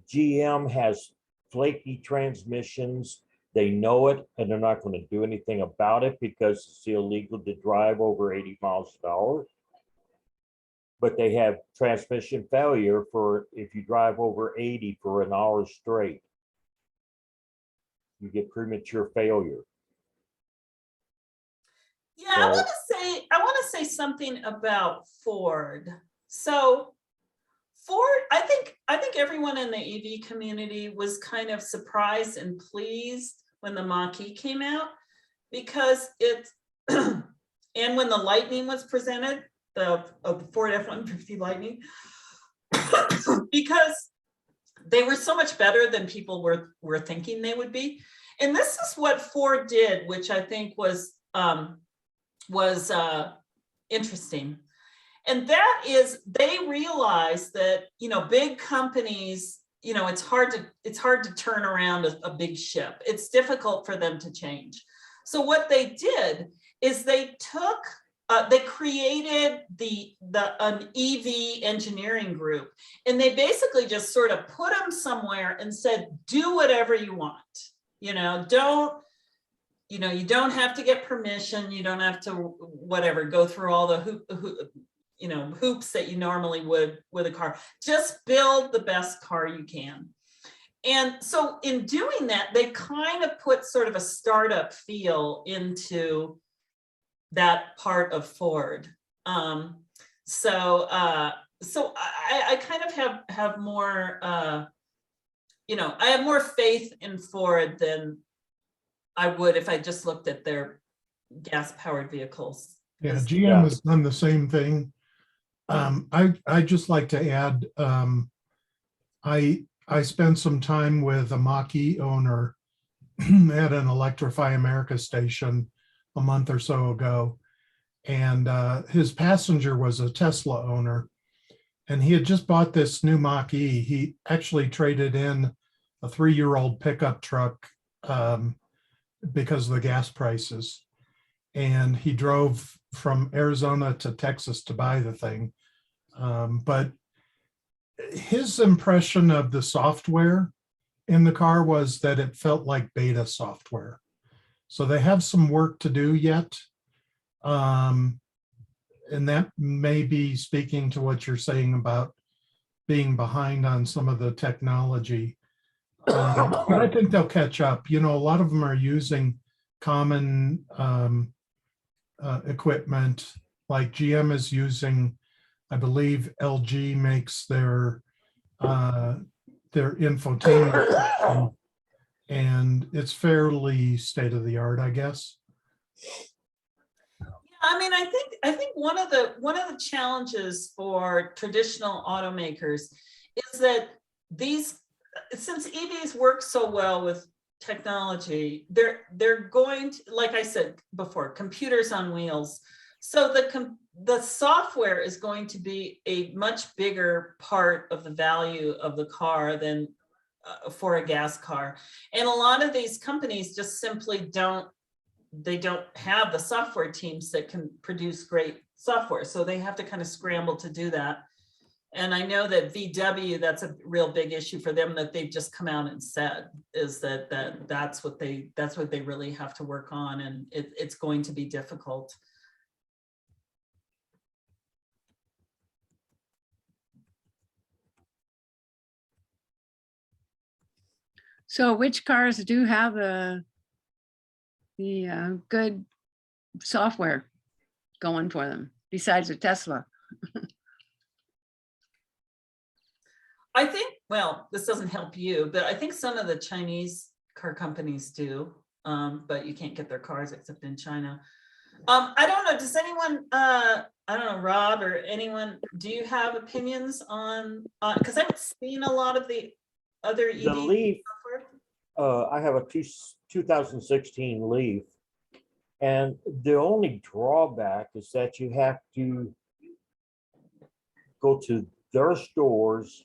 GM has flaky transmissions. They know it, and they're not going to do anything about it because it's illegal to drive over 80 miles an hour. But they have transmission failure for if you drive over 80 for an hour straight. You get premature failure. Yeah, I want to say something about Ford. So Ford, I think everyone in the EV community was kind of surprised and pleased when the Mach-E came out, because it's and when the Lightning was presented, the Ford F-150 Lightning, because they were so much better than people were thinking they would be. And this is what Ford did, which I think was interesting. And that is, they realized that, you know, big companies, you know, it's hard to turn around a big ship. It's difficult for them to change. So what they did is they created an EV engineering group, and they basically just sort of put them somewhere and said, do whatever you want. You know, you don't have to get permission. You don't have to whatever, go through all the hoops that you normally would with a car. Just build the best car you can. And so in doing that, they kind of put sort of a startup feel into that part of Ford. So I kind of have more, I have more faith in Ford than I would if I just looked at their gas-powered vehicles Yeah, Is- GM Yeah. has done the same thing. I just like to add, I spent some time with a Mach-E owner at an Electrify America station a month or so ago. And his passenger was a Tesla owner. And he had just bought this new Mach-E. He actually traded in a 3-year-old pickup truck because of the gas prices. And he drove from Arizona to Texas to buy the thing. But his impression of the software in the car was that it felt like beta software. So they have some work to do yet. And that may be speaking to what you're saying about being behind on some of the technology. But I think they'll catch up. You know, a lot of them are using common equipment, like GM is using, I believe LG makes their infotainment system, and it's fairly state of the art, I guess. I mean, I think one of the challenges for traditional automakers is that since EVs work so well with technology, they're going to, like I said before, computers on wheels. So the software is going to be a much bigger part of the value of the car than for a gas car. And a lot of these companies just simply don't have the software teams that can produce great software. So they have to kind of scramble to do that. And I know that VW, that's a real big issue for them, that they've just come out and said is that's what they really have to work on. And it's going to be difficult. So which cars do have the good software going for them besides the Tesla? I think, well, this doesn't help you, but I think some of the Chinese car companies do, but you can't get their cars except in China. I don't know, does anyone, I don't know, Rob or anyone, do you have opinions on, because I haven't seen a lot of the other EV The Leaf, software. I have a 2016 Leaf, and the only drawback is that you have to go to their stores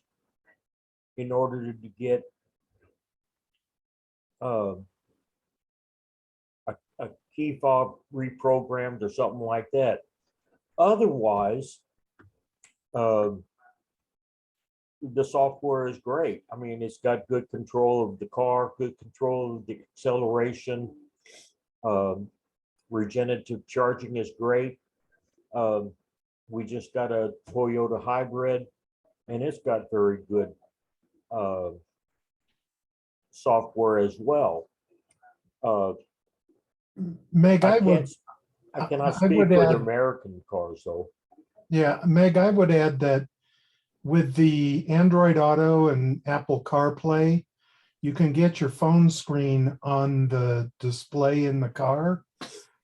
in order to get a key fob reprogrammed or something like that. Otherwise, the software is great. I mean, it's got good control of the car, good control of the acceleration. Regenerative charging is great. We just got a Toyota hybrid, and it's got very good software as well. Meg, I cannot I speak would for add- the American cars though. Yeah, Meg, I would add that with the Android Auto and Apple CarPlay, you can get your phone screen on the display in the car.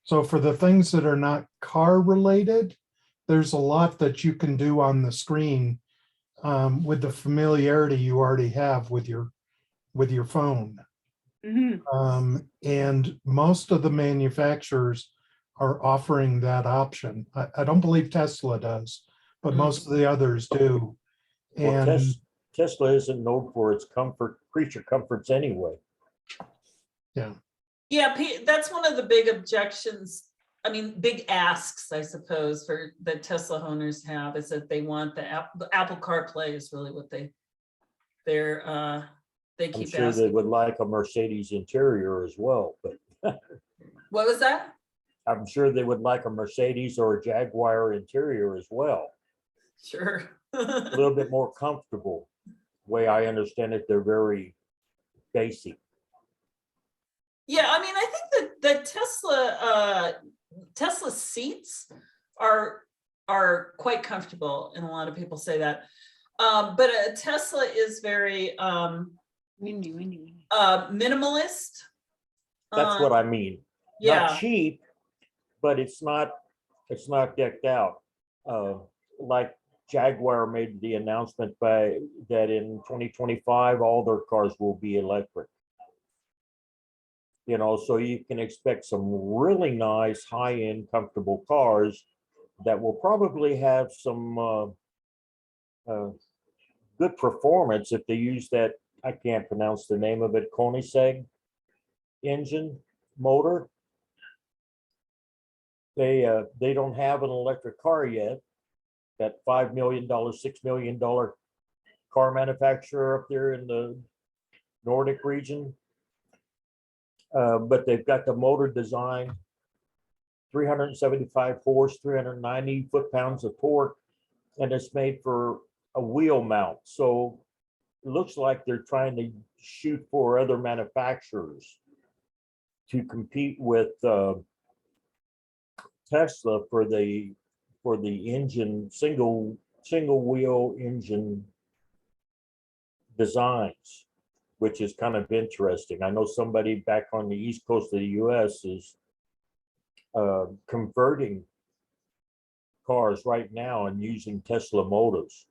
So for the things that are not car related, there's a lot that you can do on the screen with the familiarity you already have with your phone. And most of the manufacturers are offering that option. I don't believe Tesla does, but most of the others do. Well, And Tesla isn't known for its creature comforts anyway. yeah, That's one of the big objections. I mean, big asks, I suppose, for that Tesla owners have, is that they want the Apple CarPlay is really what they I'm keep sure they asking. would like a Mercedes interior as well, but What was that? I'm sure they would like a Mercedes or a Jaguar interior as well. Sure. A little bit more comfortable. Way I understand it, they're very basic. Yeah, I mean, I think that the Tesla seats are quite comfortable, and a lot of people say that. But a Tesla is very Windy. minimalist. That's what I mean. Yeah. Not cheap, but it's not it's not decked out. Like Jaguar made the announcement by that in 2025, all their cars will be electric. You know, so you can expect some really nice, high-end, comfortable cars that will probably have some good performance if they use that, I can't pronounce the name of it, Koenigsegg engine motor. They don't have an electric car yet. That $5 million, $6 million car manufacturer up there in the Nordic region. But they've got the motor design, 375 horse, 390 foot-pounds of torque, and it's made for a wheel mount. So it looks like they're trying to shoot for other manufacturers to compete with Tesla for the engine, single wheel engine designs, which is kind of interesting. I know somebody back on the East Coast of the US is converting cars right now and using Tesla motors.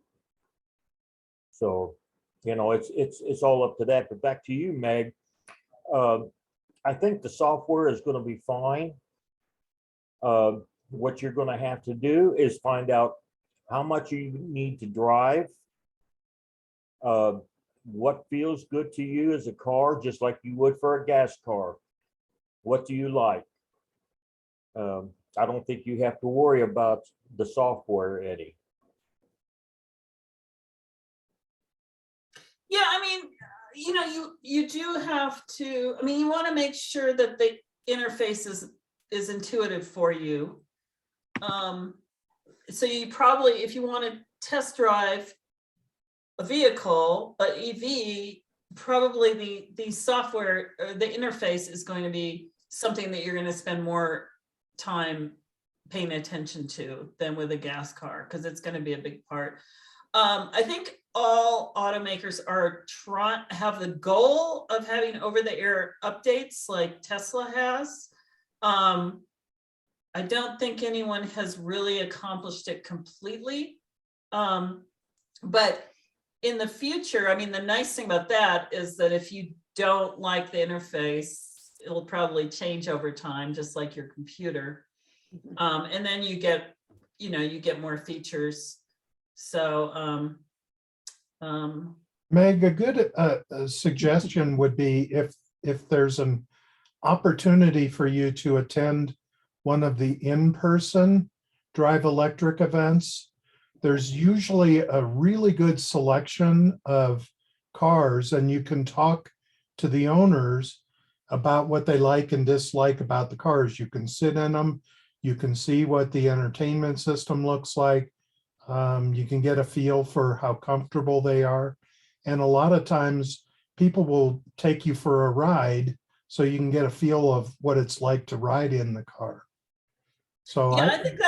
So, you know, it's all up to that. But back to you, Meg. I think the software is going to be fine. What you're going to have to do is find out how much you need to drive, what feels good to you as a car, just like you would for a gas car. What do you like? I don't think you have to worry about the software, Eddie. Yeah, I mean, you know, you do have to, I mean, you want to make sure that the interface is intuitive for you. So you probably, if you want to test drive a vehicle, but EV, probably the software, the interface is going to be something that you're going to spend more time paying attention to than with a gas car, because it's going to be a big part. I think all automakers are have the goal of having over-the-air updates like Tesla has. I don't think anyone has really accomplished it completely. But in the future, I mean, the nice thing about that is that if you don't like the interface, it'll probably change over time, just like your computer. And then you get, you know, you get more features. So, Meg, a good suggestion would be if there's an opportunity for you to attend one of the in-person Drive Electric events, there's usually a really good selection of cars, and you can talk to the owners about what they like and dislike about the cars. You can sit in them, you can see what the entertainment system looks like, you can get a feel for how comfortable they are. And a lot of times people will take you for a ride so you can get a feel of what it's like to ride in the car. So yeah, I think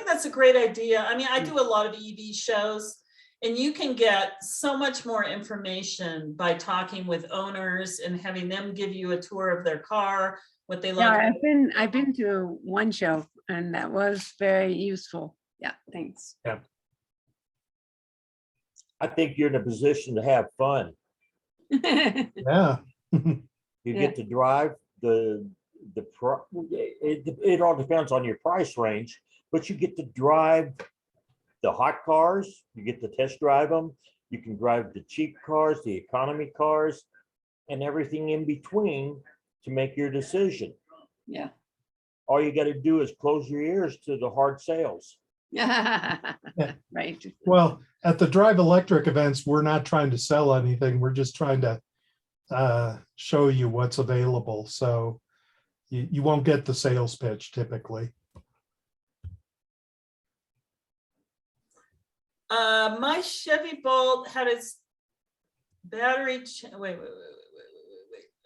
that's a great idea. I mean, I do a lot of EV shows, and you can get so much more information by talking with owners and having them give you a tour of their car, what they like. Yeah, I've been to one show, and that was very useful. Yeah, thanks. Yeah. I think you're in a position to have fun. yeah. You get to drive it all depends on your price range, but you get to drive the hot cars, you get to test drive them, you can drive the cheap cars, the economy cars, and everything in between to make your decision. Yeah. All you got to do is close your ears to the hard sales. Right. Well, at the Drive Electric events, we're not trying to sell anything. We're just trying to show you what's available. So you won't get the sales pitch typically. My Chevy Bolt had its battery. Wait.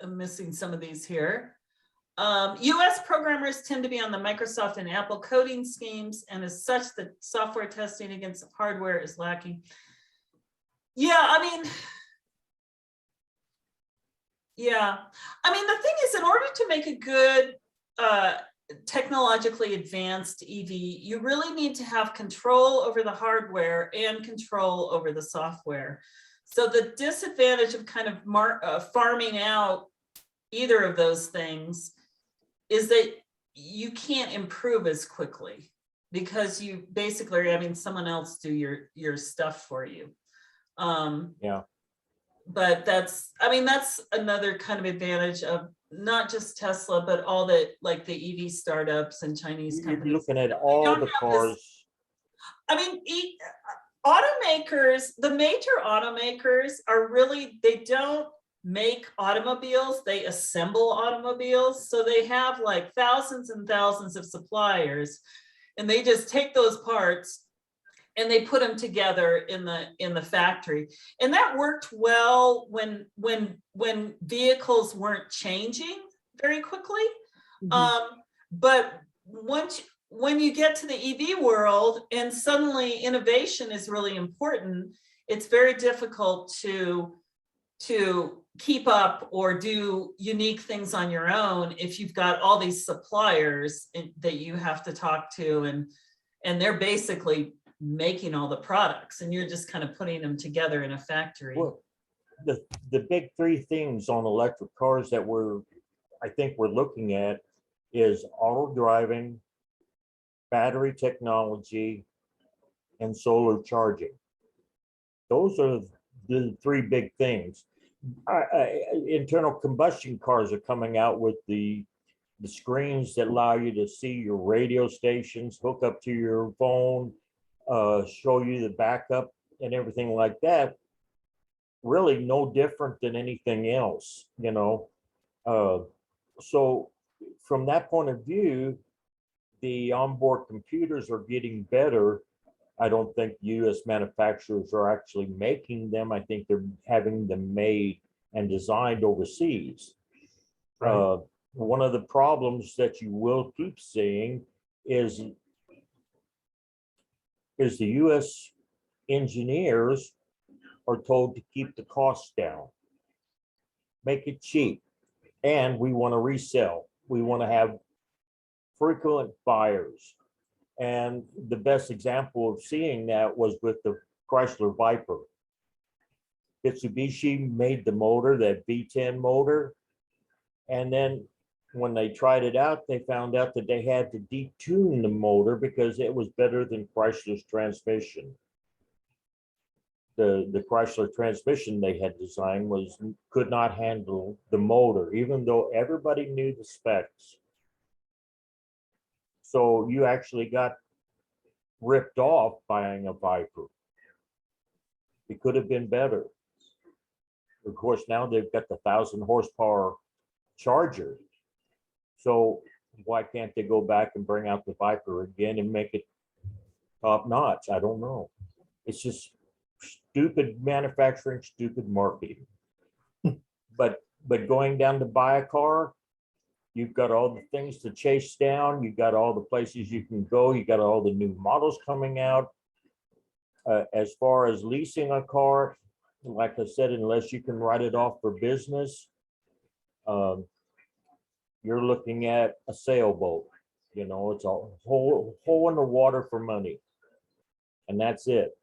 I'm missing some of these here. US programmers tend to be on the Microsoft and Apple coding schemes, and as such, the software testing against hardware is lacking. Yeah, I mean, the thing is, in order to make a good technologically advanced EV, you really need to have control over the hardware and control over the software. So the disadvantage of kind of farming out either of those things is that you can't improve as quickly because you basically are having someone else do your stuff for you. Yeah. But that's another kind of advantage of not just Tesla, but all the like the EV startups and Chinese You're companies. looking at You all don't the have this- cars. I mean, automakers, the major automakers are really, they don't make automobiles, they assemble automobiles. So they have like thousands and thousands of suppliers, and they just take those parts and they put them together in the factory. And that worked well when vehicles weren't changing very quickly. But when you get to the EV world and suddenly innovation is really important, it's very difficult to keep up or do unique things on your own if you've got all these suppliers that you have to talk to, and they're basically making all the products and you're just kind of putting them together in a factory. Well, the big three things on electric cars that I think we're looking at is auto driving, battery technology, and solar charging. Those are the three big things. Internal combustion cars are coming out with the screens that allow you to see your radio stations, hook up to your phone, show you the backup and everything like that. Really no different than anything else, you know. So from that point of view, the onboard computers are getting better. I don't think US manufacturers are actually making them. I think they're having them made and designed overseas. Right. One of the problems that you will keep seeing is the US engineers are told to keep the costs down, make it cheap, and we want to resell. We want to have frequent buyers. And the best example of seeing that was with the Chrysler Viper. Mitsubishi made the motor, that V10 motor, and then when they tried it out, they found out that they had to detune the motor because it was better than Chrysler's transmission. The Chrysler transmission they had designed could not handle the motor, even though everybody knew the specs. So you actually got ripped off buying a Viper. It could have been better. Of course, now they've got the 1,000 horsepower Charger. So why can't they go back and bring out the Viper again and make it top notch? I don't know. It's just stupid manufacturing, stupid marketing. But going down to buy a car, you've got all the things to chase down. You've got all the places you can go. You got all the new models coming out. As far as leasing a car, like I said, unless you can write it off for business, you're looking at a sailboat. You know, it's a hole in the water for money, and that's it.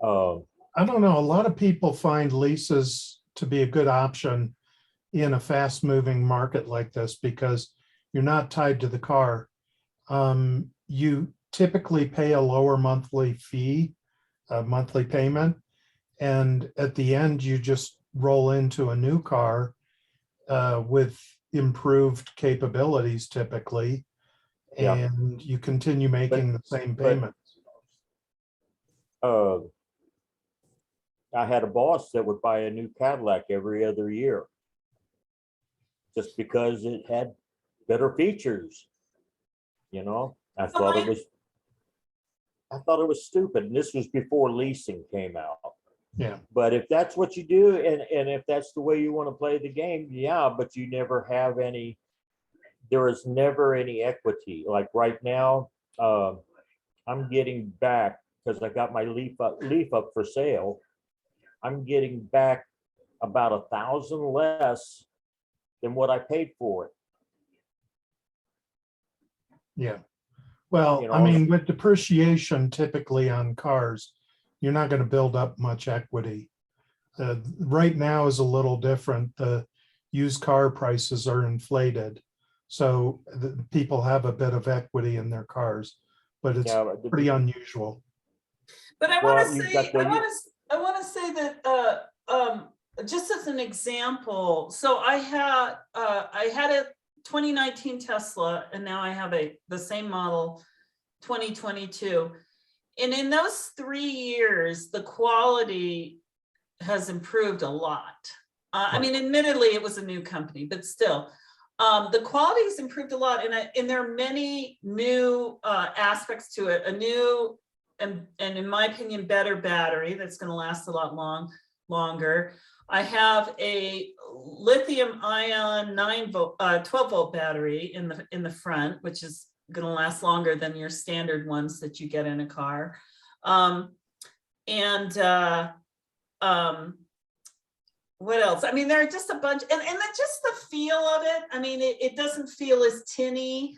I don't know. A lot of people find leases to be a good option in a fast moving market like this because you're not tied to the car. You typically pay a lower monthly fee, a monthly payment. And at the end, you just roll into a new car with improved capabilities typically, Yeah. and you continue making the same payments. I had a boss that would buy a new Cadillac every other year just because it had better features. You know, I thought it was stupid. And this was before leasing came out. Yeah. But if that's what you do, and if that's the way you want to play the game, yeah, but you never have any, there is never any equity. Like right now, I'm getting back, because I got my Leaf up for sale. I'm getting back about 1,000 less than what I paid for it. Yeah. Well, You I know, mean, with depreciation typically on cars, you're not going to build up much equity. Right now is a little different. The used car prices are inflated. So the people have a bit of equity in their cars, but it's yeah, but pretty unusual. But I Well, want to you've say, got the- I want to say that, just as an example, so I had a 2019 Tesla, and now I have the same model, 2022. And in those 3 years, the quality has improved a lot. I mean, admittedly, it was a new company, but still, the quality has improved a lot. And there are many new aspects to it, a new, and in my opinion, better battery that's going to last a lot longer. I have a lithium ion 12 volt battery in the front, which is going to last longer than your standard ones that you get in a car. What else? I mean, there are just a bunch, and just the feel of it. I mean, it doesn't feel as tinny.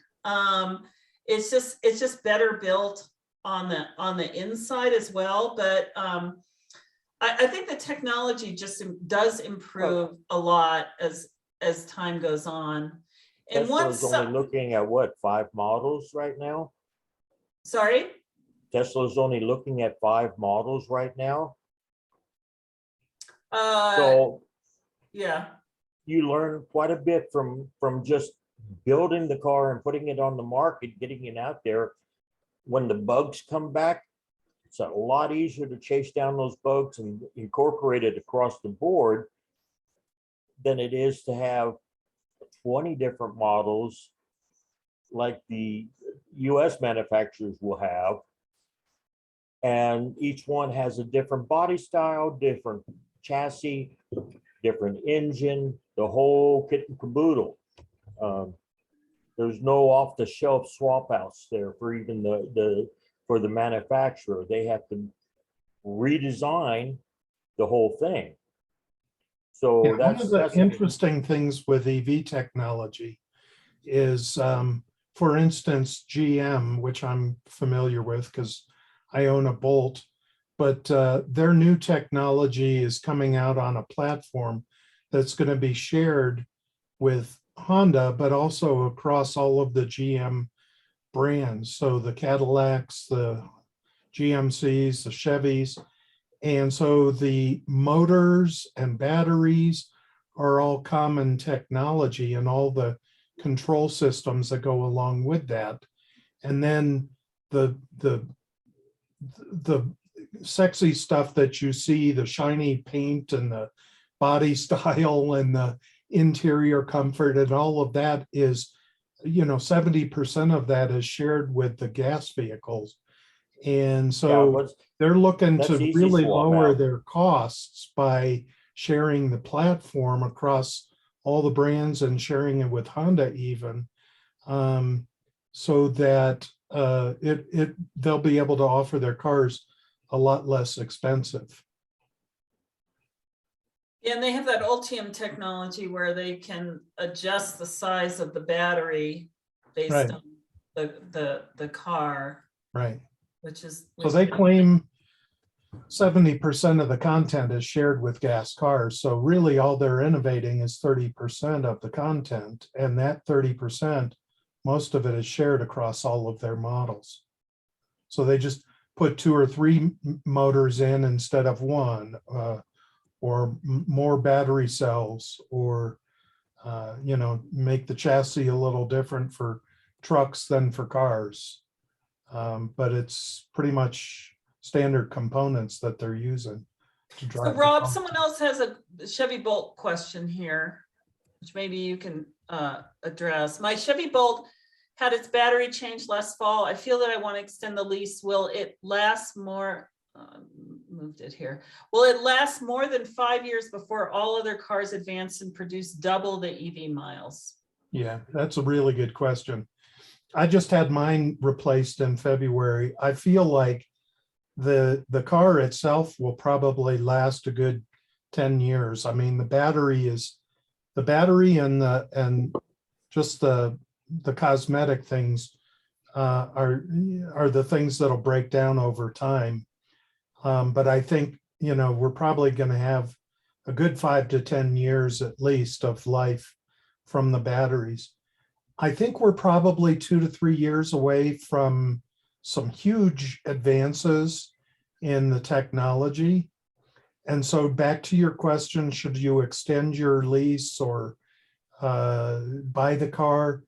It's just better built on the inside as well. But I think the technology just does improve a lot as time goes on. And Tesla's only looking at what, 5 models right now? Sorry? Tesla's only looking at 5 models right now. Uh, So yeah. you learn quite a bit from just building the car and putting it on the market, getting it out there. When the bugs come back, it's a lot easier to chase down those bugs and incorporate it across the board than it is to have 20 different models like the US manufacturers will have. And each one has a different body style, different chassis, different engine, the whole kit and caboodle. There's no off-the-shelf swap outs there for even for the manufacturer. They have to redesign the whole thing. So Yeah, one of the that's interesting things with EV technology is, for instance, GM, which I'm familiar with because I own a Bolt, but their new technology is coming out on a platform that's going to be shared with Honda, but also across all of the GM brands. So the Cadillacs, the GMCs, the Chevys. And so the motors and batteries are all common technology and all the control systems that go along with that. And then the sexy stuff that you see, the shiny paint and the body style and the interior comfort and all of that is, 70% of that is shared with the gas vehicles. And so they're looking to really lower their costs by sharing the platform across all the brands and sharing it with Honda even, so that they'll be able to offer their cars a lot less expensive. Yeah, and they have that Ultium technology where they can adjust the size of the battery based Right. on the car, Right. which is So they claim 70% of the content is shared with gas cars. So really all they're innovating is 30% of the content. And that 30%, most of it is shared across all of their models. So they just put 2 or 3 motors in instead of 1, or more battery cells, or make the chassis a little different for trucks than for cars. But it's pretty much standard components that they're using to drive. So the Rob, car. someone else has a Chevy Bolt question here, which maybe you can address. My Chevy Bolt had its battery changed last fall. I feel that I want to extend the lease. Will it last more? Moved it here. Will it last more than 5 years before all other cars advance and produce double the EV miles? Yeah, that's a really good question. I just had mine replaced in February. I feel like the car itself will probably last a good 10 years. I mean, the battery and just the cosmetic things are the things that'll break down over time. But I think, we're probably going to have a good 5 to 10 years at least of life from the batteries. I think we're probably 2 to 3 years away from some huge advances in the technology. And so back to your question, should you extend your lease or buy the car?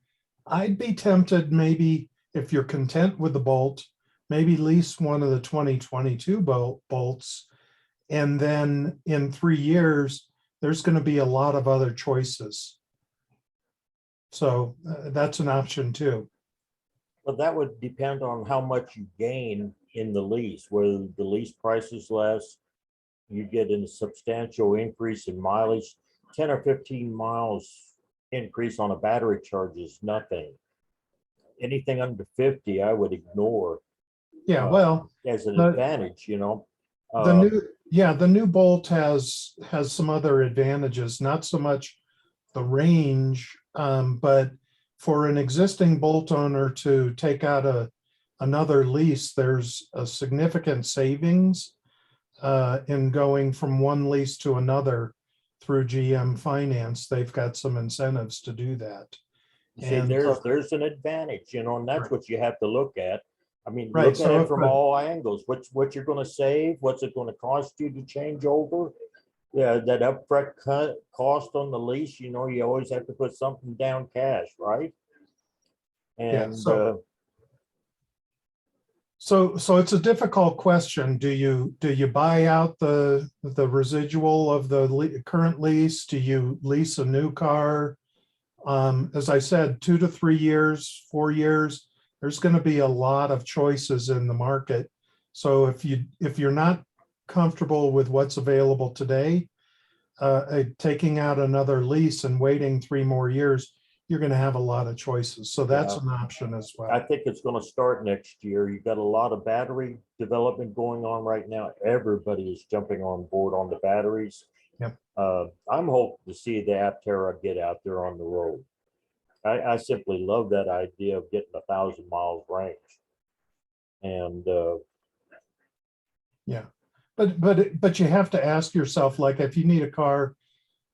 I'd be tempted, maybe if you're content with the Bolt, maybe lease one of the 2022 Bolts. And then in 3 years, there's going to be a lot of other choices. So that's an option too. But that would depend on how much you gain in the lease, whether the lease price is less, you get a substantial increase in mileage. 10 or 15 miles increase on a battery charge is nothing. Anything under 50, I would ignore. Yeah, well, as an the- advantage, the new Bolt has some other advantages, not so much the range, but for an existing Bolt owner to take out another lease, there's a significant savings in going from one lease to another through GM Finance. They've got some incentives to do that. See, And there's an advantage, and that's what you have to look at. I mean, Right, look at so it if from a- all angles. What you're going to save, what's it going to cost you to change over? Yeah, that upfront cost on the lease, you always have to put something down cash, right? Yeah, And so it's a difficult question. Do you buy out the residual of the current lease? Do you lease a new car? As I said, 2 to 3 years, 4 years, there's going to be a lot of choices in the market. So if you're not comfortable with what's available today, taking out another lease and waiting 3 more years, you're going to have a lot of choices. So that's an option as well. I think it's going to start next year. You've got a lot of battery development going on right now. Everybody is jumping on board on the batteries. Yep. I'm hoping to see the Aptera get out there on the road. I simply love that idea of getting 1,000 miles range. And Yeah, but you have to ask yourself, like, if you need a car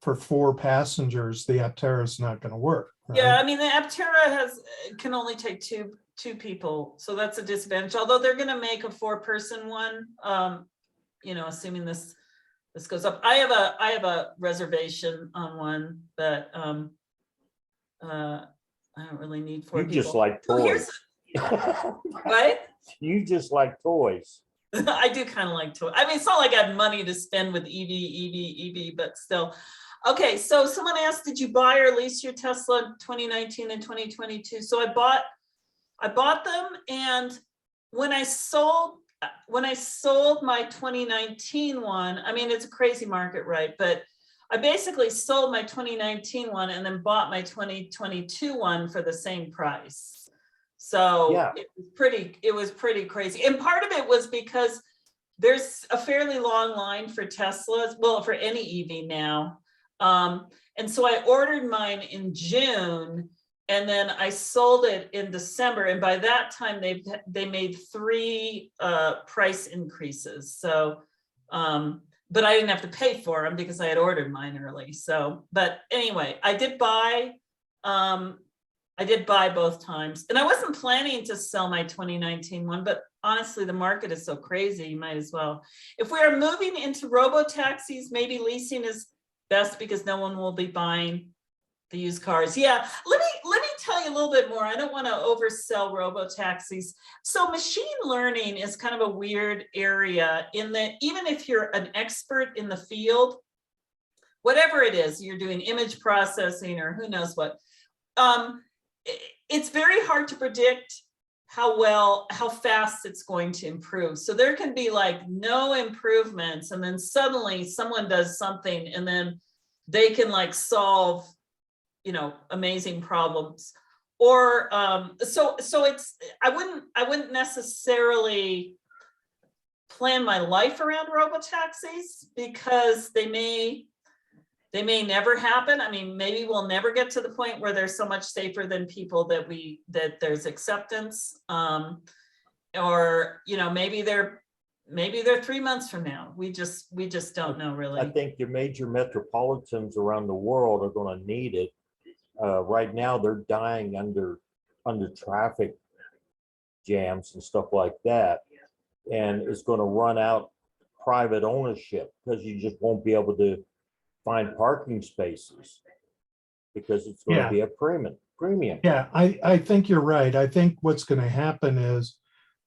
for 4 passengers, the Aptera is not going to work. Right? Yeah, I mean, the Aptera can only take two people, so that's a disadvantage. Although they're going to make a 4-person one, assuming this goes up. I have a reservation on one, but I don't really need 4 you people. just like Oh, toys. What? You just like toys. I do kind of like toys. I mean, it's not like I have money to spend with EV, but still. Okay, so someone asked, did you buy or lease your Tesla in 2019 and 2022? So I bought them, and when I sold my 2019 one, I mean, it's a crazy market, right? But I basically sold my 2019 one and then bought my 2022 one for the same price. So Yeah. it was pretty crazy. And part of it was because there's a fairly long line for Teslas, well, for any EV now. And so I ordered mine in June, and then I sold it in December. And by that time, they made 3 price increases. So, but I didn't have to pay for them because I had ordered mine early. So, but anyway, I did buy both times, and I wasn't planning to sell my 2019 one, but honestly, the market is so crazy, you might as well. If we are moving into robo-taxis, maybe leasing is best because no one will be buying the used cars. Yeah, let me tell you a little bit more. I don't want to oversell robo-taxis. So machine learning is kind of a weird area in that even if you're an expert in the field, whatever it is, you're doing image processing or who knows what, it's very hard to predict how fast it's going to improve. So there can be like no improvements, and then suddenly someone does something, and then they can like solve, amazing problems. Or so it's I wouldn't necessarily plan my life around robotaxis because they may They may never happen. I mean, maybe we'll never get to the point where they're so much safer than people that there's acceptance. Or, you know, maybe they're 3 months from now. We just don't know really. I think your major metropolitans around the world are gonna need it. Right now, they're dying under traffic jams and stuff like that. And it's gonna run out private ownership because you just won't be able to find parking spaces because it's going Yeah. to be a premium. Yeah, I think you're right. I think what's going to happen is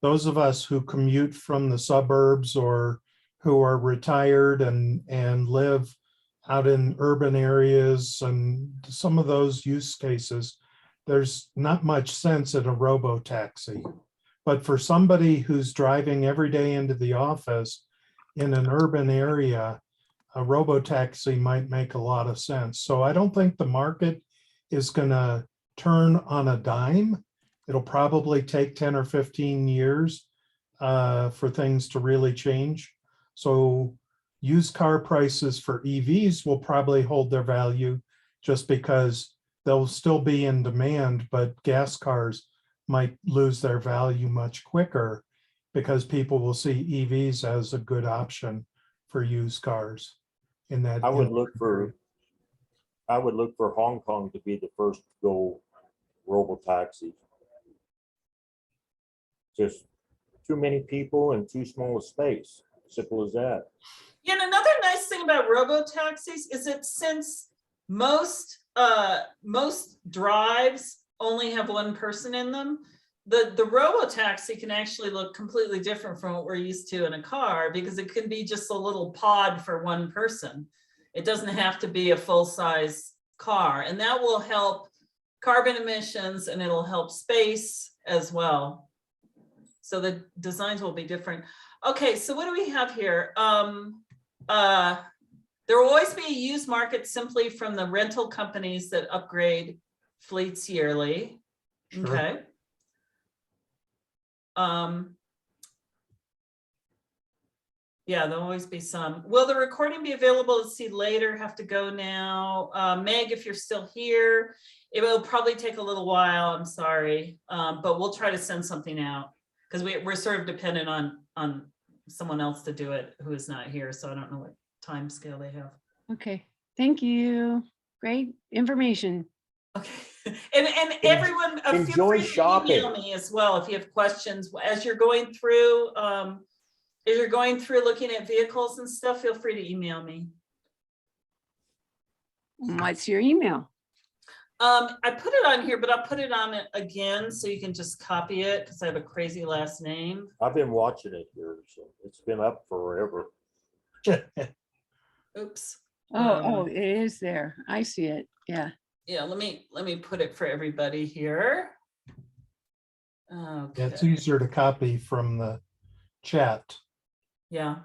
those of us who commute from the suburbs or who are retired and live out in urban areas and some of those use cases, there's not much sense in a robo-taxi. But for somebody who's driving every day into the office in an urban area, a robo-taxi might make a lot of sense. So I don't think the market is going to turn on a dime. It'll probably take 10 or 15 years for things to really change. So used car prices for EVs will probably hold their value just because they'll still be in demand, but gas cars might lose their value much quicker because people will see EVs as a good option for used cars. In that, I would look for Hong Kong to be the first to go robo-taxi. Just too many people and too small a space. Simple as that. Yeah, and another nice thing about robo-taxis is that since most drives only have one person in them, the robo-taxi can actually look completely different from what we're used to in a car because it can be just a little pod for one person. It doesn't have to be a full-size car, and that will help carbon emissions and it'll help space as well. So the designs will be different. Okay, so what do we have here? There will always be a used market simply from the rental companies that upgrade fleets yearly. Sure. Okay. Yeah, there'll always be some. Will the recording be available to see later? Have to go now. Meg, if you're still here, it will probably take a little while. I'm sorry, but we'll try to send something out because we're sort of dependent on someone else to do it who is not here. So I don't know what time scale they have. Okay, thank you. Great information. Okay, and everyone, feel enjoy free to shopping. email me as well if you have questions as you're going through. If you're going through looking at vehicles and stuff, feel free to email me. What's your email? I put it on here, but I'll put it on it again so you can just copy it because I have a crazy last name. I've been watching it here, so it's been up forever. Oops. Oh, it is there. I see it. Yeah. Yeah, let me put it for everybody here. Okay. Yeah, it's easier to copy from the chat. Yeah.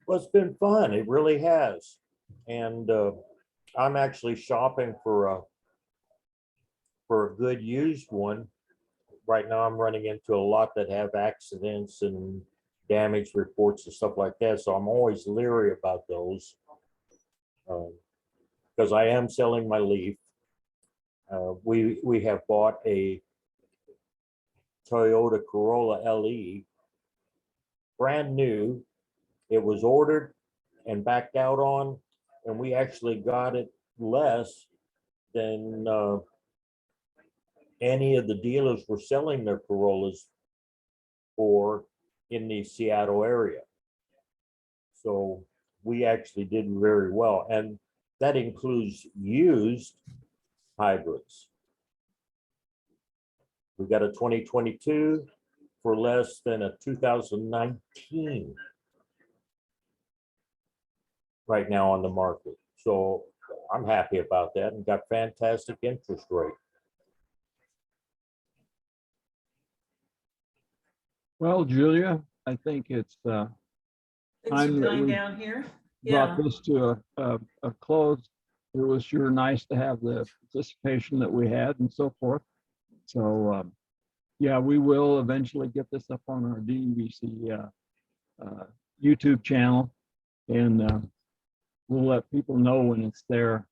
Well, it's been fun. It really has. And I'm actually shopping for a good used one. Right now I'm running into a lot that have accidents and damage reports and stuff like that. So I'm always leery about those. Because I am selling my Leaf. We have bought a Toyota Corolla LE, brand new. It was ordered and backed out on, and we actually got it less than any of the dealers were selling their Corollas for in the Seattle area. So we actually did very well, and that includes used hybrids. We got a 2022 for less than a 2019 right now on the market. So I'm happy about that and got fantastic interest rate. Well, Julia, I think it's Things are time that dying we down here. Yeah. brought this to a close. It was sure nice to have the participation that we had and so forth. So yeah, we will eventually get this up on our DEVC YouTube channel, and we'll let people know when it's there,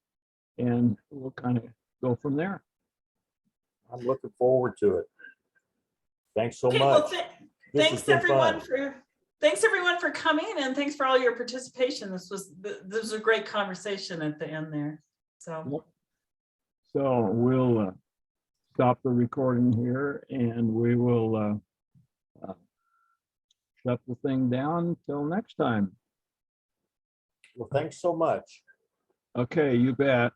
and we'll kind of go from there. I'm looking forward to it. Thanks so Okay, well, much. This has thanks been everyone fun. thanks everyone for coming, and thanks for all your participation. This was a great conversation at the end there. So, So we'll stop the recording here, and we will shut the thing down till next time. Well, thanks so much. Okay, you bet.